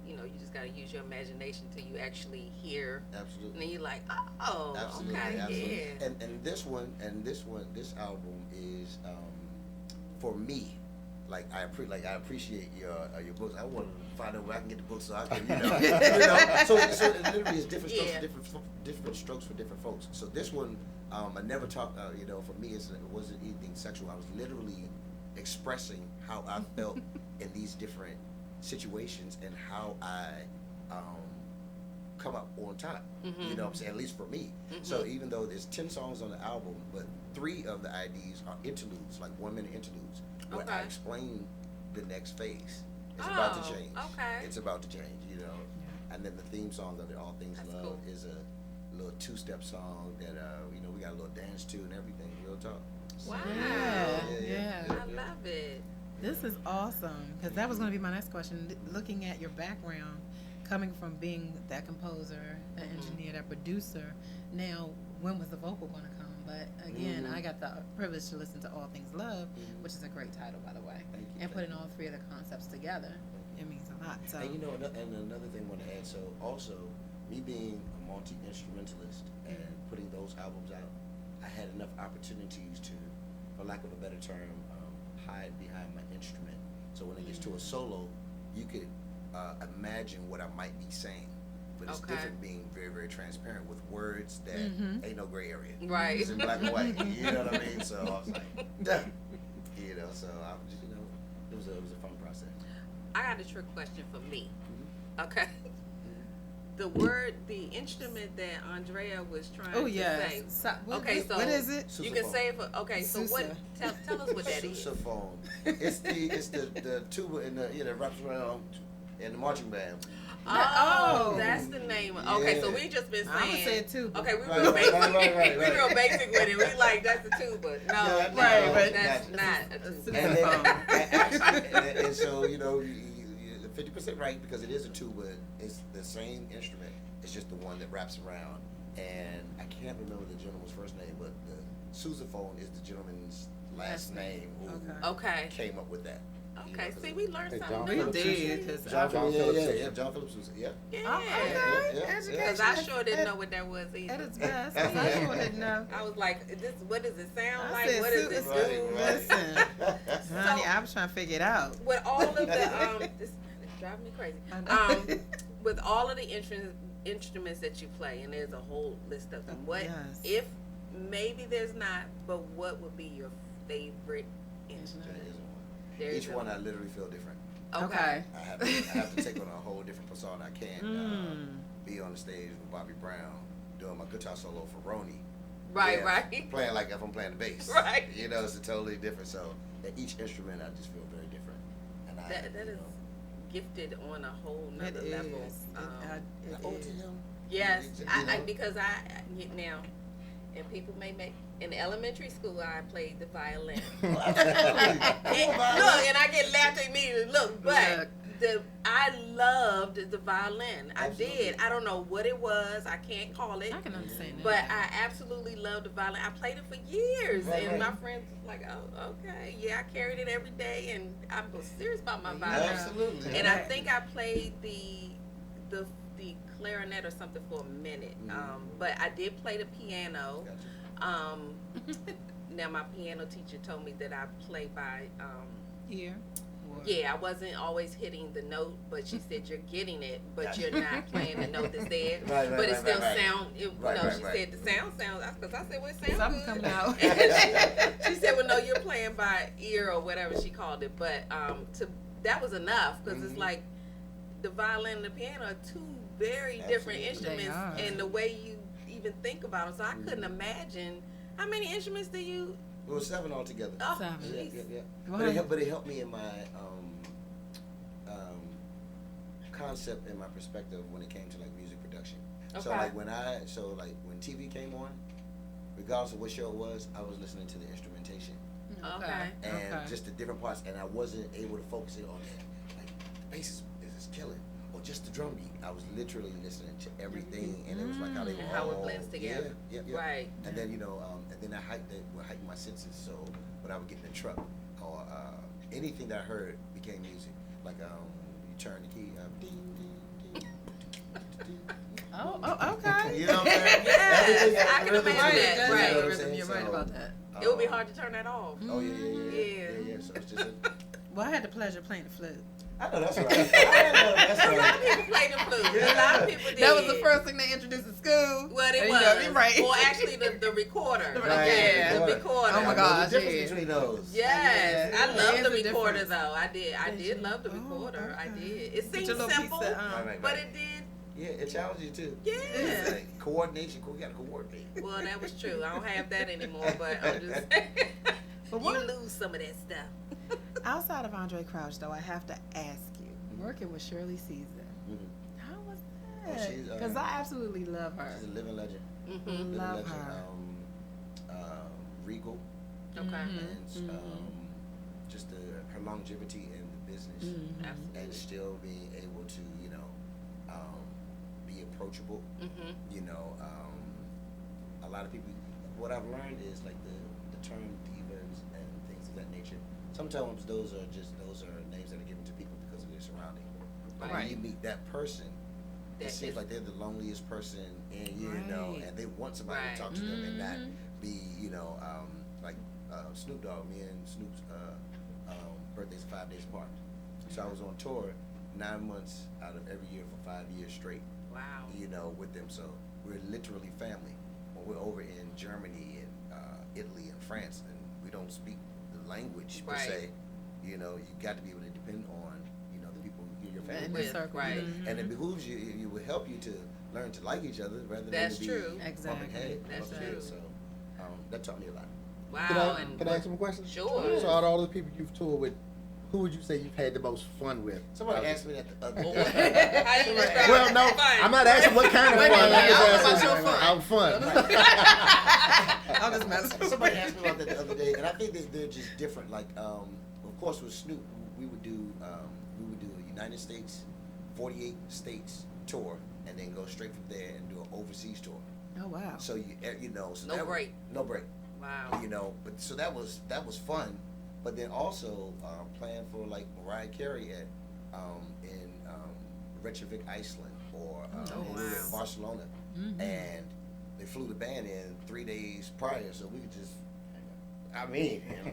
you just got to use your imagination till you actually hear. And Absolutely. then you're like, oh, Absolutely, okay, absolutely. yeah. And this album is for me. Like I appreciate your books. I want to find out where I can get the books so I can, So it literally is different strokes Yeah. for different strokes for different folks. So this one, I never talked. For me, it wasn't anything sexual. I was literally expressing how I felt in these different situations and how I come up on top. You know what I'm saying? At least for me. So even though there's 10 songs on the album, but 3 of the IDs are interludes, like 1-minute interludes, where I Okay. explain the next phase. It's about to change. Okay. It's about to change, you know. And then the theme song of it, All Things That's Love, cool. is a little two-step song that you know, we got a little dance to and everything. Real talk. So, Wow. Yeah. I love it. This is awesome, because that was going to be my next question. Looking at your background, coming from being that composer, that engineer, that producer, now when was the vocal going to come? But again, I got the privilege to listen to All Things Love, which is a great title, by the way. Thank you. And putting all three of the concepts together, it means a lot. So And you know, and another thing I want to add, so also, me being a multi-instrumentalist and putting those albums out, I had enough opportunities to, for lack of a better term, hide behind my instrument. So when it gets to a solo, you could imagine what I might be saying. But it's Okay. different being very, very transparent with words that ain't no gray area. Right. It's in black and white. You know what I mean? So I was like, duh. You know, so I was just, you know, it was a fun process. I got a trick question for me. Okay. The instrument that Andrea was trying to say. Okay, so what is it? You can say it for, okay, so what, tell us what that is. Sousaphone. It's the tuba in the, you know, wraps around in the marching band. Oh, that's the name. Okay, so Yeah. we just been saying. I'm gonna say it too. Okay, we Right, real right, basic. right. We real basic with it. We like that's a tuba. No, Yeah, no, right, but that's that's- not a tuba. And then, actually, and so, you know, you're 50% right, because it is a tuba. It's the same instrument. It's just the one that wraps around. And I can't remember the gentleman's first name, but the sousaphone is the gentleman's last name who Okay. came up with that. Okay. See, we learned Hey, something. John new. We did. Cause John Phillips Sousa. Yeah, John Phillips Sousa. Yeah. Yeah. Okay. Yeah. Education. Because I sure didn't know what that was At either. its best. 'Cause I sure didn't know. I was like, "This, what does it sound I like? said What does it Right, do?" right. Listen, honey, I was trying to figure it out. With all of the this it's driving me crazy. I know. With all of the instruments that you play, and there's a whole list of them. What Yes. if maybe there's not? But what would be your favorite instrument? There is one. There Each is one a- I literally feel different. Okay. I have to take on a whole different persona. I can't be on the stage with Bobby Brown doing my guitar solo for Ronnie. Right. Yeah, Right. Playing like if I'm playing the bass. Right. You know, it's a totally different. So at each instrument, I just feel very different. And That you is know, gifted on a whole It nother is. level. It oh, is. to him. Yes, You I know? because I now, and people may make in elementary school I played the violin. Oh, absolutely. And, look, and I get laughed at immediately. Look, but Look. I loved the violin. I Absolutely. did. I don't know what it was. I can't call it. I can understand that. But I absolutely loved the violin. I played it for years, Right, and right. my friends was like, "Oh, okay, yeah." I carried it every day, and I was serious about my violin. Absolutely. And I think I played the clarinet or something for a minute. But I did play the piano. Gotcha. Now my piano teacher told me that I play by Here. yeah, I wasn't always hitting the note, but she said you're getting it, but Gotcha. you're not playing the note that's there. Right, but it right, still right. sound. It, Right, you know, right, she right. said the sound sounds. Because I said, well, it sounds Something good. coming out. she said, well, no, you're playing by ear or whatever she called it. But that was enough because it's like the violin and the piano are two very different Absolutely. instruments, They are. and the way you even think about them. So I couldn't imagine how many instruments do you. It was 7 altogether. Oh, Seven. Yeah, jeez. yeah. Go But ahead. it helped me in my concept and my perspective when it came to like music production. So Okay. like when TV came on, regardless of what show it was, I was listening to the instrumentation Okay. and just the different parts, and I wasn't able to focus it on that. Like the bass is killing, or just the drum beat. I was literally listening to everything, and it was like how they were And how it all blends together. Yeah, yeah, yeah. Right. And then and then I heightened my senses. So when I would get in the truck or anything that I heard became music. Like you turn the key, ding ding ding. Oh, okay. You know what I'm saying? Yes, Everything has I can rhythm. imagine that, You know right. what I'm Rhythm, saying? you're right So, about that. It would be hard to turn that off. Oh yeah. Yeah. So it's just Well, I had the pleasure of playing the flute. I know that's right. I know that's A lot of right. people played the flute. A lot of people did. That was the first thing they introduced in school. Well, it And was. you're right. Or actually, the recorder. Right, Yeah, the right. recorder. Oh my There's gosh, a difference yeah. between those. Yes, Yeah. I love There's the a recorder difference. though. I did Did you? love the Oh, recorder. I okay. did. It Put seems your little simple, piece of, Right. but it did. Yeah, it challenges you too. Yeah. It's like coordination. We gotta coordinate. Well, that was true. I don't have that anymore, but I'm just But you what- lose some of that stuff. Outside of Andre Crouch, though, I have to ask you, working with Shirley Caesar, how was Oh, that? she's, Because I absolutely love her. She's a living legend. Mm-hmm. Living Love legend. her. Okay. Regal. And just her longevity in the business, Absolutely. and still being able to, be approachable. You know, a lot of people. What I've learned is like the term divas and things of that nature. Sometimes those are names that are given to people because of their surrounding. But when Right. you meet that person, it That seems is- like they're the loneliest person in, Right. and they want somebody Right. to talk to them and not be, like Snoop Dogg. Me and Snoop's birthdays are 5 days apart. So I was on tour 9 months out of every year for 5 years straight. Wow. With them. So we're literally family. When we're over in Germany and Italy and France, and we don't speak the language per Right. se, you got to be able to depend on, the people you're your family In with. the circle. Right. And it behooves you. It will help you to learn to like each other rather That's than to be true. Exactly. bumping head. That's bumping head. true. So that taught me a lot. Wow. Can I ask him a question? Sure. So out of all the people you've toured with, who would you say you've had the most fun with? Somebody asked me that the other How day. do you describe Well, no, fun? I'm not asking what kind of Wait a fun. minute, I'm just I was asking about your how fun. I'll just mess with Somebody asked me about that the other day, and I think they're just different. Like, of course, with Snoop, we would do a United States, 48 states tour, and then go straight from there and do an overseas tour. Oh, wow. So so No that break. no break. Wow. But so that was fun. But then also playing for like Mariah Carey at in Reykjavik, Iceland, or Oh, we were wow. in Barcelona, and they flew the band in 3 days prior, so we could just,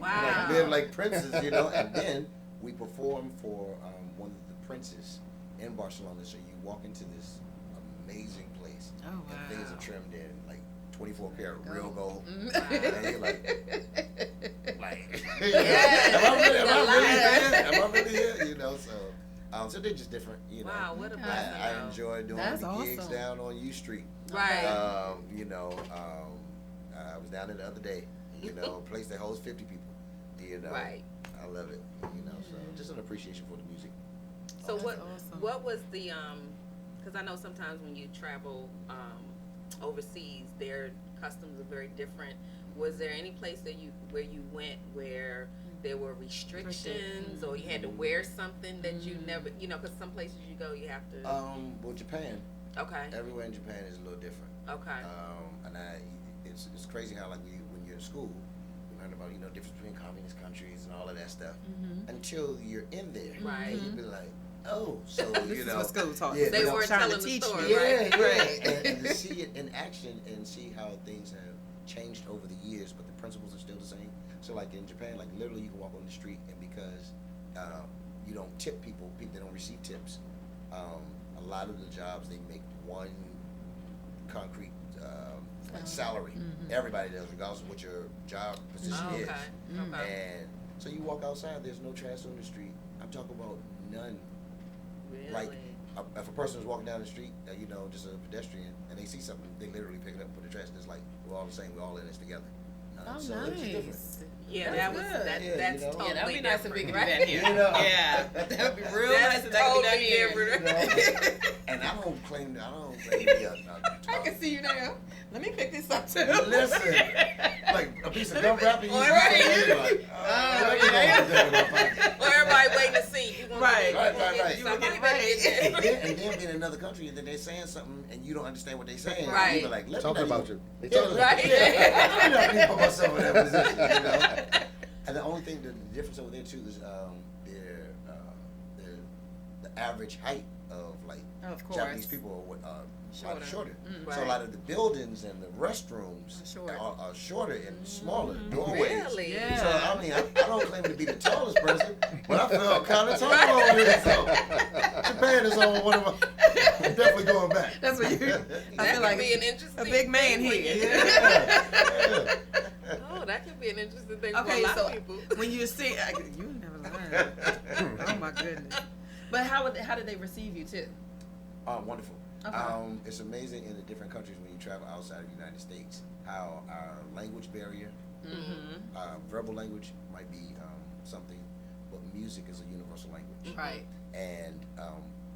Wow. live like princes, And then we performed for one of the princes in Barcelona. So you walk into this amazing place, Oh, and things wow. are trimmed in like 24 karat real gold. Wow. And you're like, Yes, am I really here? So they're just different, Wow, what a blessing. I though. enjoy doing That's the gigs awesome. down on U Street. Right. I was down there the other day, a place that holds 50 people, Right. I love it, so just an appreciation for the music. So That's what awesome. what was the because I know sometimes when you travel overseas, their customs are very different. Was there any place where you went where there were restrictions or you had to wear something that you never, because some places you go you have to. Well, Japan, Okay. everywhere in Japan is a little different. Okay. And it's crazy how like when you're in school, you learn about difference between communist countries and all of that stuff until you're in there. Right. And you be like, oh, so This is what school taught yeah, us. They you know, were trying to telling the teach story, me. right? Yeah. And to see it in action and see how things have changed over the years, but the principles are still the same. So like in Japan, like literally you can walk on the street and because you don't tip people that don't receive tips, a lot of the jobs they make one concrete like salary. Everybody does, regardless of what your job position Oh, is. okay. Okay. And so you walk outside, there's no trash on the street. I'm talking about none. Really? Like if a person is walking down the street, just a pedestrian, and they see something, they literally pick it up and put the trash. And it's like we're all the same. We're all in this together. Oh, so it's just different. nice. Yeah, That's that was good. that's totally Yeah, that'd be nice if we different, could do right? that here. Yeah, that'd be real nice if that could be done here. different. And I don't claim to be a I can see you now. Let me pick this up too. Listen, like a piece of gum wrapping. All right. Or everybody waiting to see. You gonna Right. get, Right. You You gonna get get ready. somebody And then being in another country, and then they're saying something, and you don't understand what they're saying. Right. You be like, let me Talking not about even- you. Yeah, Right. I don't need to put myself in that position, And the only thing, the difference over there too is the average height of like Of course. Japanese people are a lot shorter. Mm. So a Right. lot of the buildings and the restrooms Short. are shorter and smaller doorways. Really? Yeah. So I mean, I don't claim to be the tallest person, but I feel kind of tall over here. So Japan is on one of my. I'm definitely going back. That's what you. I That feel could like be an interesting a big man thing when here. you- Yeah. Oh, that could be an interesting thing Okay, for a lot so of people. when you see, you never learn. Oh my goodness. But how did they receive you too? Wonderful. Okay. It's amazing in the different countries when you travel outside of the United States how our language barrier, verbal language might be something, but music is a universal language. Right. And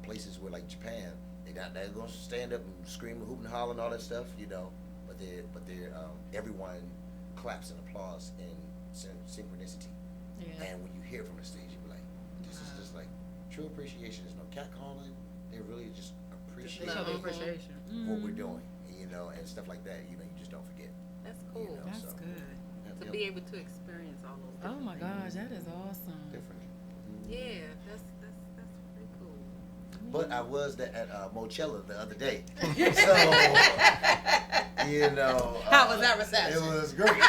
places where like Japan, they're gonna stand up and scream and hoop and holler and all that stuff, but they're everyone claps and applauds in synchronicity. Yeah. And when you hear it from the stage, you be like, this is just like true appreciation. There's no catcalling. They really just appreciate Show the Mhm. appreciation. what we're doing, and stuff like that. You just don't forget. That's cool. That's So, good. To yeah, be able to experience all those. Oh my different gosh, that is awesome. different. things. Yeah, that's pretty cool. But I was at Mochella the other day, so How was that reception? It was great.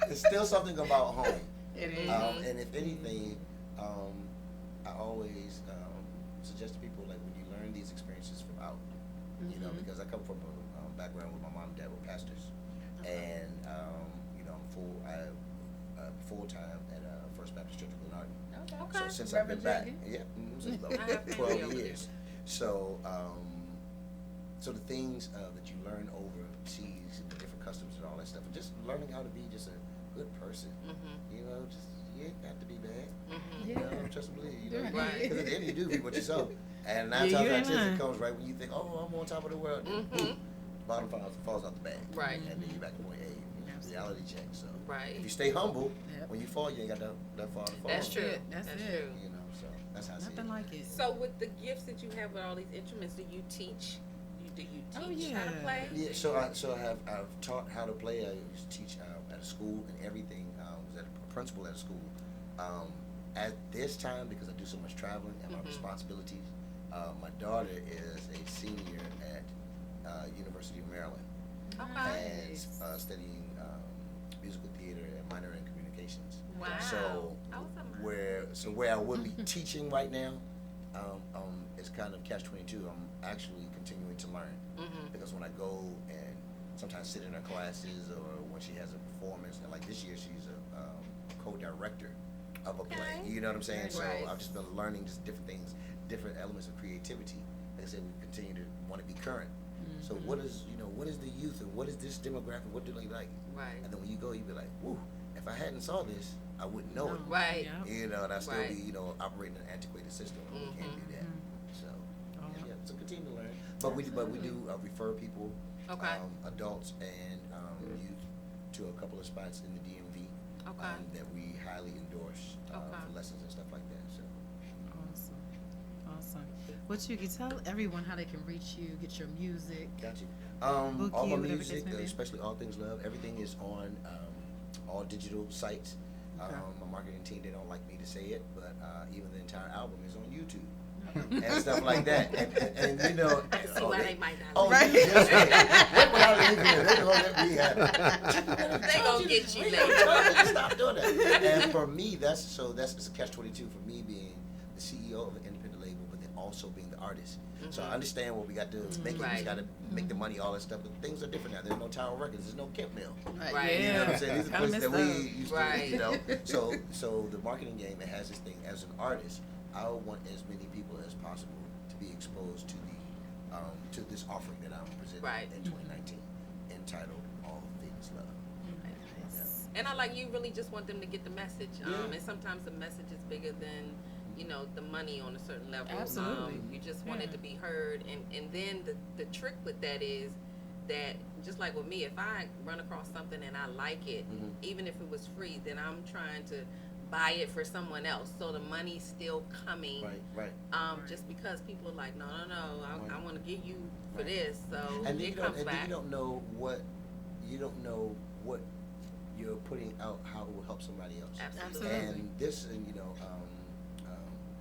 It's still something about home. It is. And if anything, I always suggest to people, like, when you learn these experiences from out, because I come from a background where my mom and dad were pastors, and I'm full time at First Baptist Church of Glenarden. Okay. So since I've been back, Reverend since I have about family 12 over years. So so the things that you learn overseas and the different customs and all that stuff, and just learning how to be just a good person. Just you ain't got to be bad. Yeah. Trust and believe. Right. Because at the end you do be what you sow. And 9 Yeah, times you out ain't of 10 lying. it comes right when you think, oh, I'm on top of the world. Then boom, bottom falls out the bag. Right. And then you're back to point A. Reality check. So Right. if you stay humble, Yep. when you fall, you ain't got that far to fall. That's true. That's it. true. So that's how I see Nothing it. like it. So with the gifts that you have with all these instruments, do you teach? Do you Oh, teach how to yeah. play? Yeah, so I've taught how to play. I used to teach at a school and everything. Was at a principal at a school. At this time, because I do so much traveling and my responsibilities, my daughter is a senior at University of Maryland Okay. and studying musical theater and minor in communications. Wow. So I was a minor. where I would be teaching right now, it's kind of catch-22. I'm actually continuing to learn because when I go and sometimes sit in her classes or when she has a performance, and like this year she's a co-director of a play. Okay. You know what I'm saying? So Right. I've just been learning just different things, different elements of creativity. Like I said, we continue to want to be current. So what is the youth and what is this demographic? What do they like? Right. And then when you go, you be like, woo, if I hadn't saw this, I wouldn't know it. Right. Yeah. And I still Right. be, operating an antiquated system. We can't do that. So, Oh. yeah, so continue to learn. But we do refer people, Okay. adults and youth, to a couple of spots in the DMV Okay. that we highly endorse Okay. for lessons and stuff like that. So, Awesome. What you can tell everyone how they can reach you, get your music. got you. Book All you, my whatever music, case may be. especially All Things Love, everything is on all digital sites. Okay. My marketing team, they don't like me to say it, but even the entire album is on YouTube. And stuff like that, and I see why they might not. Oh, Right. you just wait when I leave here. They're gonna let me have. They gonna get you We later. told you to stop doing that. And for me, that's it's a catch-22 for me being the CEO of an independent label, but then also being the artist. So I understand what we got to make. We Right. just got to make the money, all that stuff. But things are different now. There's no Tower Records. There's no Kemp Mill. Right. You know what I'm saying? These are Kinda places that messed we up. used Right. to, So the marketing game, it has this thing. As an artist, I want as many people as possible to be exposed to to this offering that I'm presenting Right. in 2019, entitled All Things Love. And I like you really just want them to get the message. Yeah. And sometimes the message is bigger than, the money on a certain level. Absolutely. You just want it Yeah. to be heard. And then the trick with that is that, just like with me, if I run across something and I like it, even if it was free, then I'm trying to buy it for someone else. So the money's still coming. Right. Just because people are like, no, Right. I want to give you for Right. this. So And it comes back. you don't know what you're putting out, how it will help somebody else. Absolutely. And this,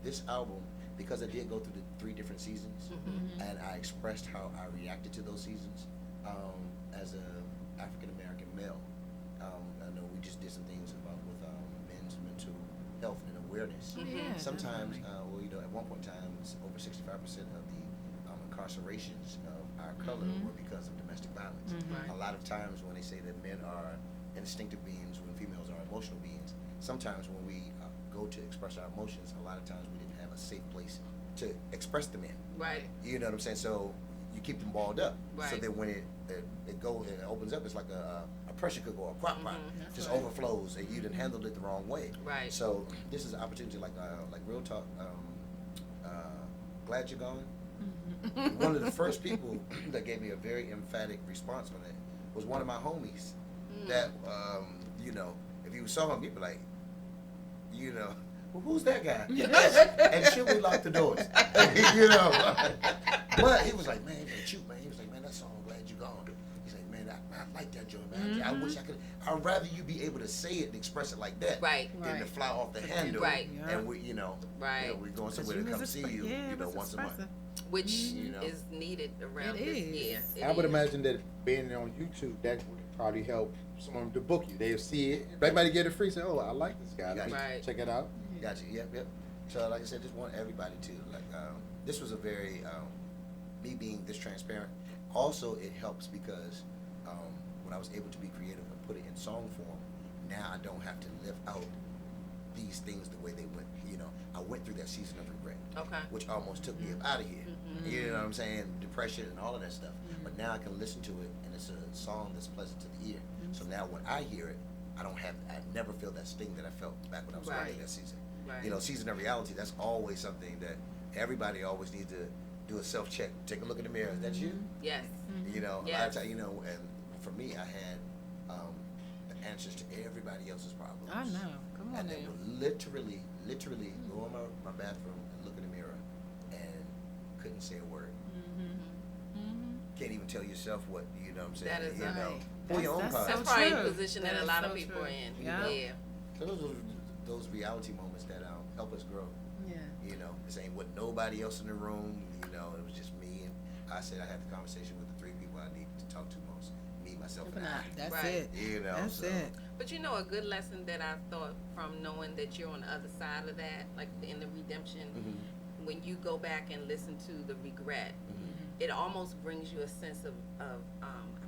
this album, because I did go through the 3 different seasons, and I expressed how I reacted to those seasons, as a African American male. I know we just did some things with men's mental health and awareness. Yeah, Sometimes, definitely. at one point in time, it's over 65% of the incarcerations of our color were because of domestic violence. Right. A lot of times when they say that men are instinctive beings, when females are emotional beings, sometimes when we go to express our emotions, a lot of times we didn't have a safe place to express them in. Right. You know what I'm saying? So you keep them balled up. So Right. that when it opens up, it's like a pressure cooker or a crock pot That's just right. overflows and you didn't handle it the wrong way. Right. So this is an opportunity like real talk. Glad you're gone. One of the first people that gave me a very emphatic response on it was one of my homies. That you know, if you saw him, you'd be like, you know, well, who's that guy? And should we lock the doors? You know. But he was like, man, shoot, man. He was like, man, that song, Glad You're Gone. He's like, man, I like that joint, man. I wish I could. I'd rather you be able to say it and express it like that, Right. than to fly off the handle. Right. And we, you know, Right. you know, we're going somewhere to come see you, you know, once a month. Which You know. is needed around It this. is. Yeah. I would imagine that being on YouTube, that would probably help someone to book you. They'll see it. Everybody get it free. Say, oh, I like this guy. Let me Right. check it out. Gotcha. Yep. So, like I said, just want everybody to like. This was a very me being this transparent. Also, it helps because when I was able to be creative and put it in song form, now I don't have to live out these things the way they went. You know, I went through that season of regret, Okay. which almost took me up out of here. You know what I'm saying? Depression and all of that stuff. But now I can listen to it, and it's a song that's pleasant to the ear. So now when I hear it, I never feel that sting that I felt back when I was Right. writing that season. Right. You know, season of reality, that's always something that everybody always needs to do a self-check. Take a look in the mirror. Is that you? Yes. You know, a lot Yes. of times, you know, and for me, I had the answers to everybody else's problems. I know. Come on And now. they would literally go in my bathroom and look in the mirror and couldn't say a word. Can't even tell yourself what, you know what I'm saying? That is you right. know, That's- pull your own that's card. so That's probably true. a position that That a is lot so of people true. are in. Yeah. Yeah. So those reality moments that help us grow. Yeah. You know, this ain't with nobody else in the room. You know, it was just me. And I said I had the conversation with the three people I needed to talk to most. Me, myself, and I. That's Right. it. You know, That's so it. But you know, a good lesson that I thought from knowing that you're on the other side of that, like in the redemption, when you go back and listen to the regret, it almost brings you a sense of I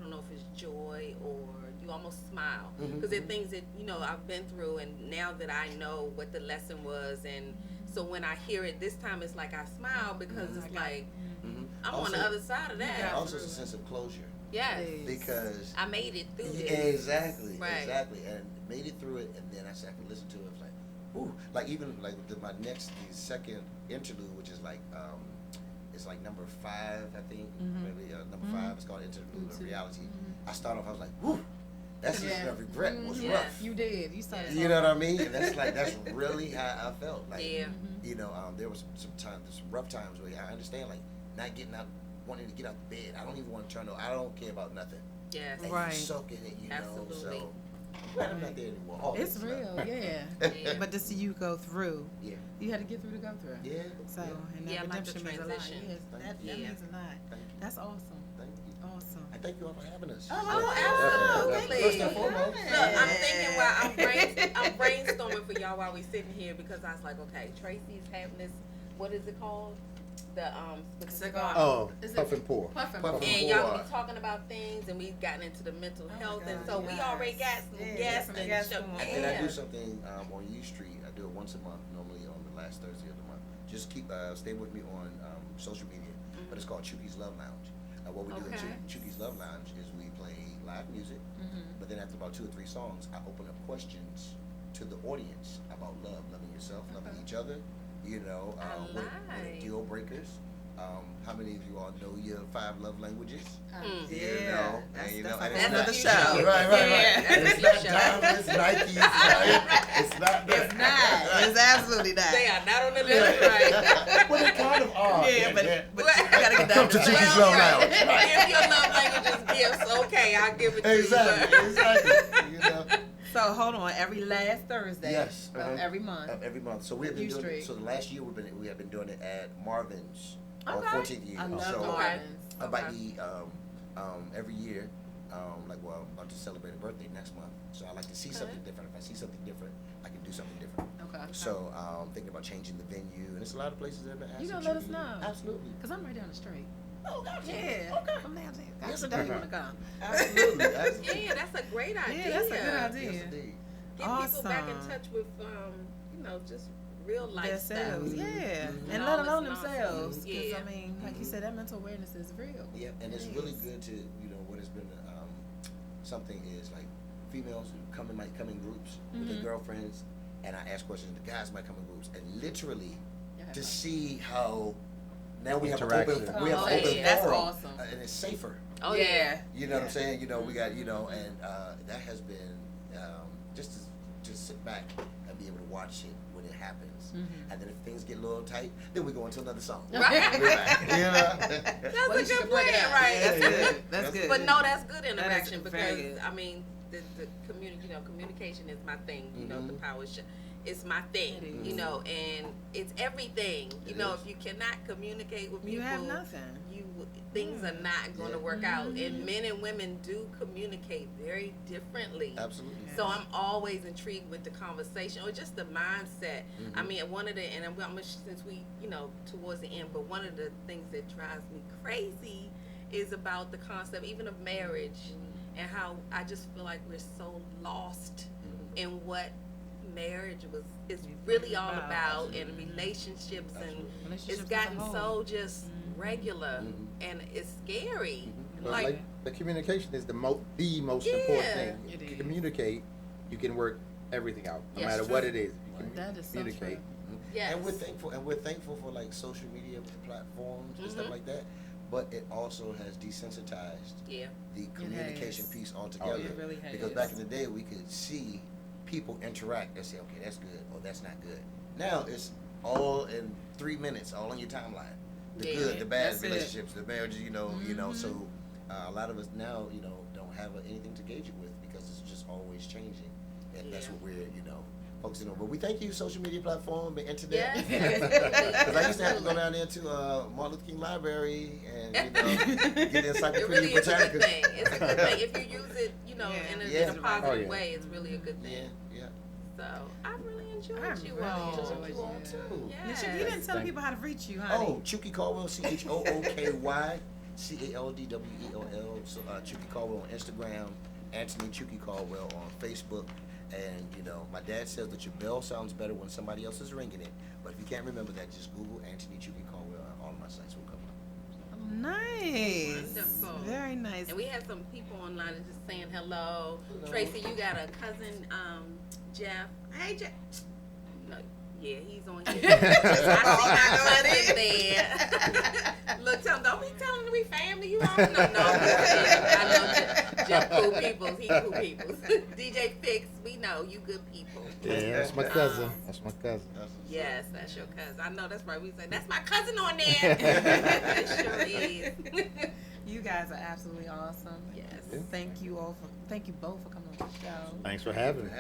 don't know if it's joy or you almost smile because there are things that you know I've been through, and now that I know what the lesson was, and so when I hear it this time, it's like I smile because it's like I'm on the other side of that. got Also, it's a sense of closure. Yes, Because I made it through this. exactly, Right. and made it through it, and then I said I can listen to it. It's like, ooh, like even like the second interlude, which is like it's like number 5, I think, maybe number 5. It's called Interlude of Reality. I started off, I was like, whoo, that season of regret was Yeah. rough. You did. You started. You know what I mean? And that's really how I felt. Like, Yeah. you know, there was some rough times where I understand, like, not getting out, wanting to get out of bed. I don't even want to turn on. I don't care about nothing. Yes. And Right. you soak in it, you know. Absolutely. So I'm glad I'm not there anymore. All It's this real, stuff. yeah. Yeah. But to see you go through, Yeah. you had to get through to go through. Yeah. So, yeah. and that Yeah, I like the redemption means a lot. transition. Yes, Thank that you. means a lot. Thank you. That's awesome. Thank you. Awesome. I thank you all for having us. Oh, absolutely. First and foremost. Look, I'm thinking while I'm brainstorming for y'all while we sitting here because I was like, okay, Tracy's having this. What is it called? The with the cigar. Oh, Is it- puff and pour. Puff and Puff pour. And y'all Boy. gonna be talking about things, and we've gotten into the mental Oh my health, and God, so we yes. already got some Yeah, guests some and guests show. going on. And I Yeah. do something on U Street. I do it once a month, normally on the last Thursday of the month. Just keep stay with me on social media. But it's called Chuki's Love Lounge. What we do Okay. in Chuki's Love Lounge is we play live music, but then after about 2 or 3 songs, I open up questions to the audience about love, loving yourself, loving each other. You know, what are like. deal breakers? How many of you all know your 5 love languages? Mm. You Yeah, know, that's- and you know, that's a and whole it's nother not- show. Right. Yeah. And it's That's a not show. diamonds, Nikes, right? It's not that. It's not. It's absolutely not. They are not on the list, right? Well, they kind of are. Yeah, but you gotta get Come down to to Chuki's that. Love Well, Lounge. If your love language is gifts, okay, I'll give it to Exactly, you. exactly. You know. So hold on, every last Thursday Yes, of every month. Every month. So we have been U doing Street. it. So the last year we have been doing it at Marvin's on Okay. 14th year. I love so Marvin's. I might be every year, I'm about to celebrate a birthday next month. So I like to see something different. If I see something different, I can do something different. Okay. So thinking about changing the venue, and there's a lot of places that have been asking. You gonna let us Chucky. know? Absolutely. Cause I'm right down the street. Oh, gotcha. Yeah. Okay. Come down there. Yes, That's the day you ma'am. wanna come. Absolutely. Absolutely. Yeah, that's a great idea. Yeah, that's a good idea. Yes, indeed. Get people back in Awesome. touch with, you know, just real life stuff. Themselves, yeah, And and all let this alone nonsense. themselves. Cause Yeah. I mean, like you said, that mental awareness is real. Yep, and it's It really is. good to, what has been something is like females might come in groups with their girlfriends, and I ask questions. The guys might come in groups, and literally to see how now we have an open, that's forum, awesome. And it's safer. Oh yeah. You know what I'm saying? You know, we got, you know, and that has been just to sit back and be able to watch it when it happens. And then if things get a little tight, then we go into another song. Right. We're back, you know? That's a good plan, right? That's good. That's good. But no, that's good interaction very because good. I mean, the communication is my thing. You know, the power it's my thing. You know, and it's everything. You know, if you cannot communicate with people, you have nothing. Things are not going to work out. And men and women do communicate very differently. Absolutely. So I'm always intrigued with the conversation or just the mindset. I mean, one of the, and I'm since we, you know, towards the end, but one of the things that drives me crazy is about the concept even of marriage and how I just feel like we're so lost in what marriage is really all about and relationships and it's gotten so just regular and it's scary. Like the communication is the most important thing. If you communicate, you can work everything out, no matter what it is. You can That is so communicate. true. Yes. And we're thankful for like social media platforms and stuff like that. But it also has desensitized the communication piece altogether. It really has. Because back in the day, we could see people interact and say, okay, that's good or that's not good. Now it's all in 3 minutes, all on your timeline. The good, the bad relationships, the marriages, you know. So a lot of us now, you know, don't have anything to gauge it with because it's just always changing. And that's what we're, you know, focusing on. But we thank you, social media platform, the internet. Because I used to have to go down there to Martin Luther King Library and, you know, get the Encyclopedia It really is a Britannica. good thing. It's a good thing. If you use it, you know, in a positive way, it's really a good thing. Yeah. So I really enjoyed you really all. enjoyed You all too. Yes. You didn't tell people how to reach you, honey. Oh, Chucky Caldwell, CHOOKY, CALDWELL. So Chucky Caldwell on Instagram, Anthony Chucky Caldwell on Facebook. And, you know, my dad says that your bell sounds better when somebody else is ringing it. But if you can't remember that, just Google Anthony Chucky Caldwell and all of my sites will come up. Nice. Wonderful. Very nice. And we have some people online that just saying hello. Tracy, you got a cousin, Jeff. Hey, Jeff. No, yeah, he's on here. I see my cousin there. Look, don't be telling me family. You all know. No, I know Jeff cool peoples. He cool peoples. DJ Fix, we know you good people. Yeah, that's my cousin. Yes, that's your cousin. I know that's right. We say that's my cousin on there. It sure is. You guys are absolutely awesome. Yes. Thank you both for coming on the show. Thanks for having me.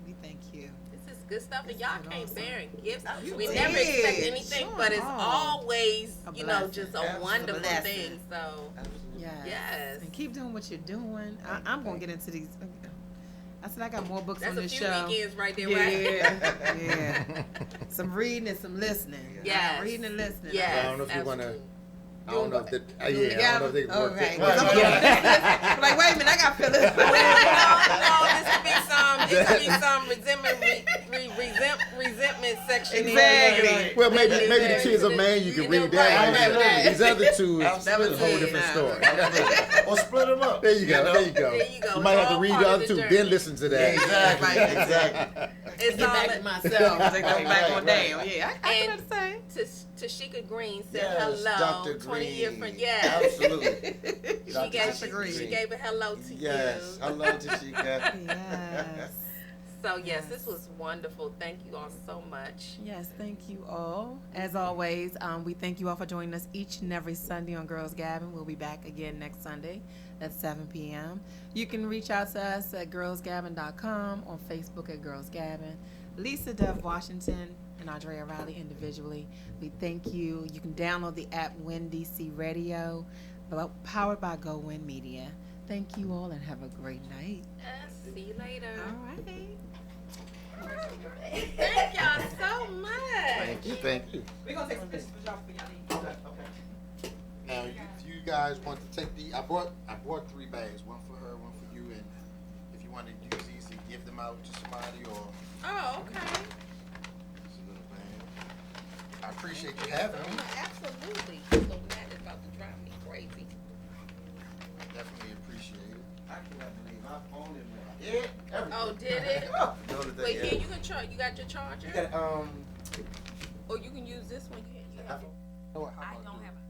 We thank you. This is good stuff, and y'all came bearing gifts. You We did. never expect anything, Sure. but it's always, A you know, blessing. just a Absolutely. wonderful Blessing. thing. So, yes. And keep doing what you're doing. I'm going to get into these. I said I got more books That's on a this few show. weekends right there, right? Yeah. Some reading and some listening. Yes. Reading and listening. Yes, I don't know if you want to. absolutely. I don't know if they. Doing I don't know if they can work okay. it. I'm like, wait a minute, I got Phyllis. No, this could be some resentment section. Exactly. Well, maybe the Tears of Man you can read that. right. These other two is That was a whole it, different nah. story. Or split them up. There you go. There you go. You might have to It's read all the part other of two, the then journey. listen to that. Exactly. It's Get all back to myself. Take that back on down. Yeah, I can And understand. Tashika Green said Yes, hello. Dr. 20 year Green. friend. Yes. Absolutely. She Dr. gave, Green. she gave a hello to Yes. you. Hello, Tashika. Yes. So yes, this was wonderful. Thank you all so much. Yes, thank you all. As always, we thank you all for joining us each and every Sunday on Girls Gabbin. We'll be back again next Sunday at 7 p.m. You can reach out to us at girlsgabbin.com, on Facebook at Girls Gabbin. Lisa Dove Washington and Andrea Riley individually. We thank you. You can download the app WinDC Radio, powered by Go Win Media. Thank you all and have a great night. See you later. All right. Thank y'all so much. Thank you. We're going to take some pictures for y'all before y'all leave. Okay. Now, if you guys want to take I brought 3 bags, one for her, one for you, and if you want to use these to give them out to somebody or. Oh, okay. Just a little bag. I appreciate you having me. Absolutely. So that is about to drive me crazy. I definitely appreciate it. cannot believe my phone is went. Oh, did it? The only thing, Wait, yeah. here you can charge. You got your charger? You got, Or you can use this one. You iPhone? I don't have a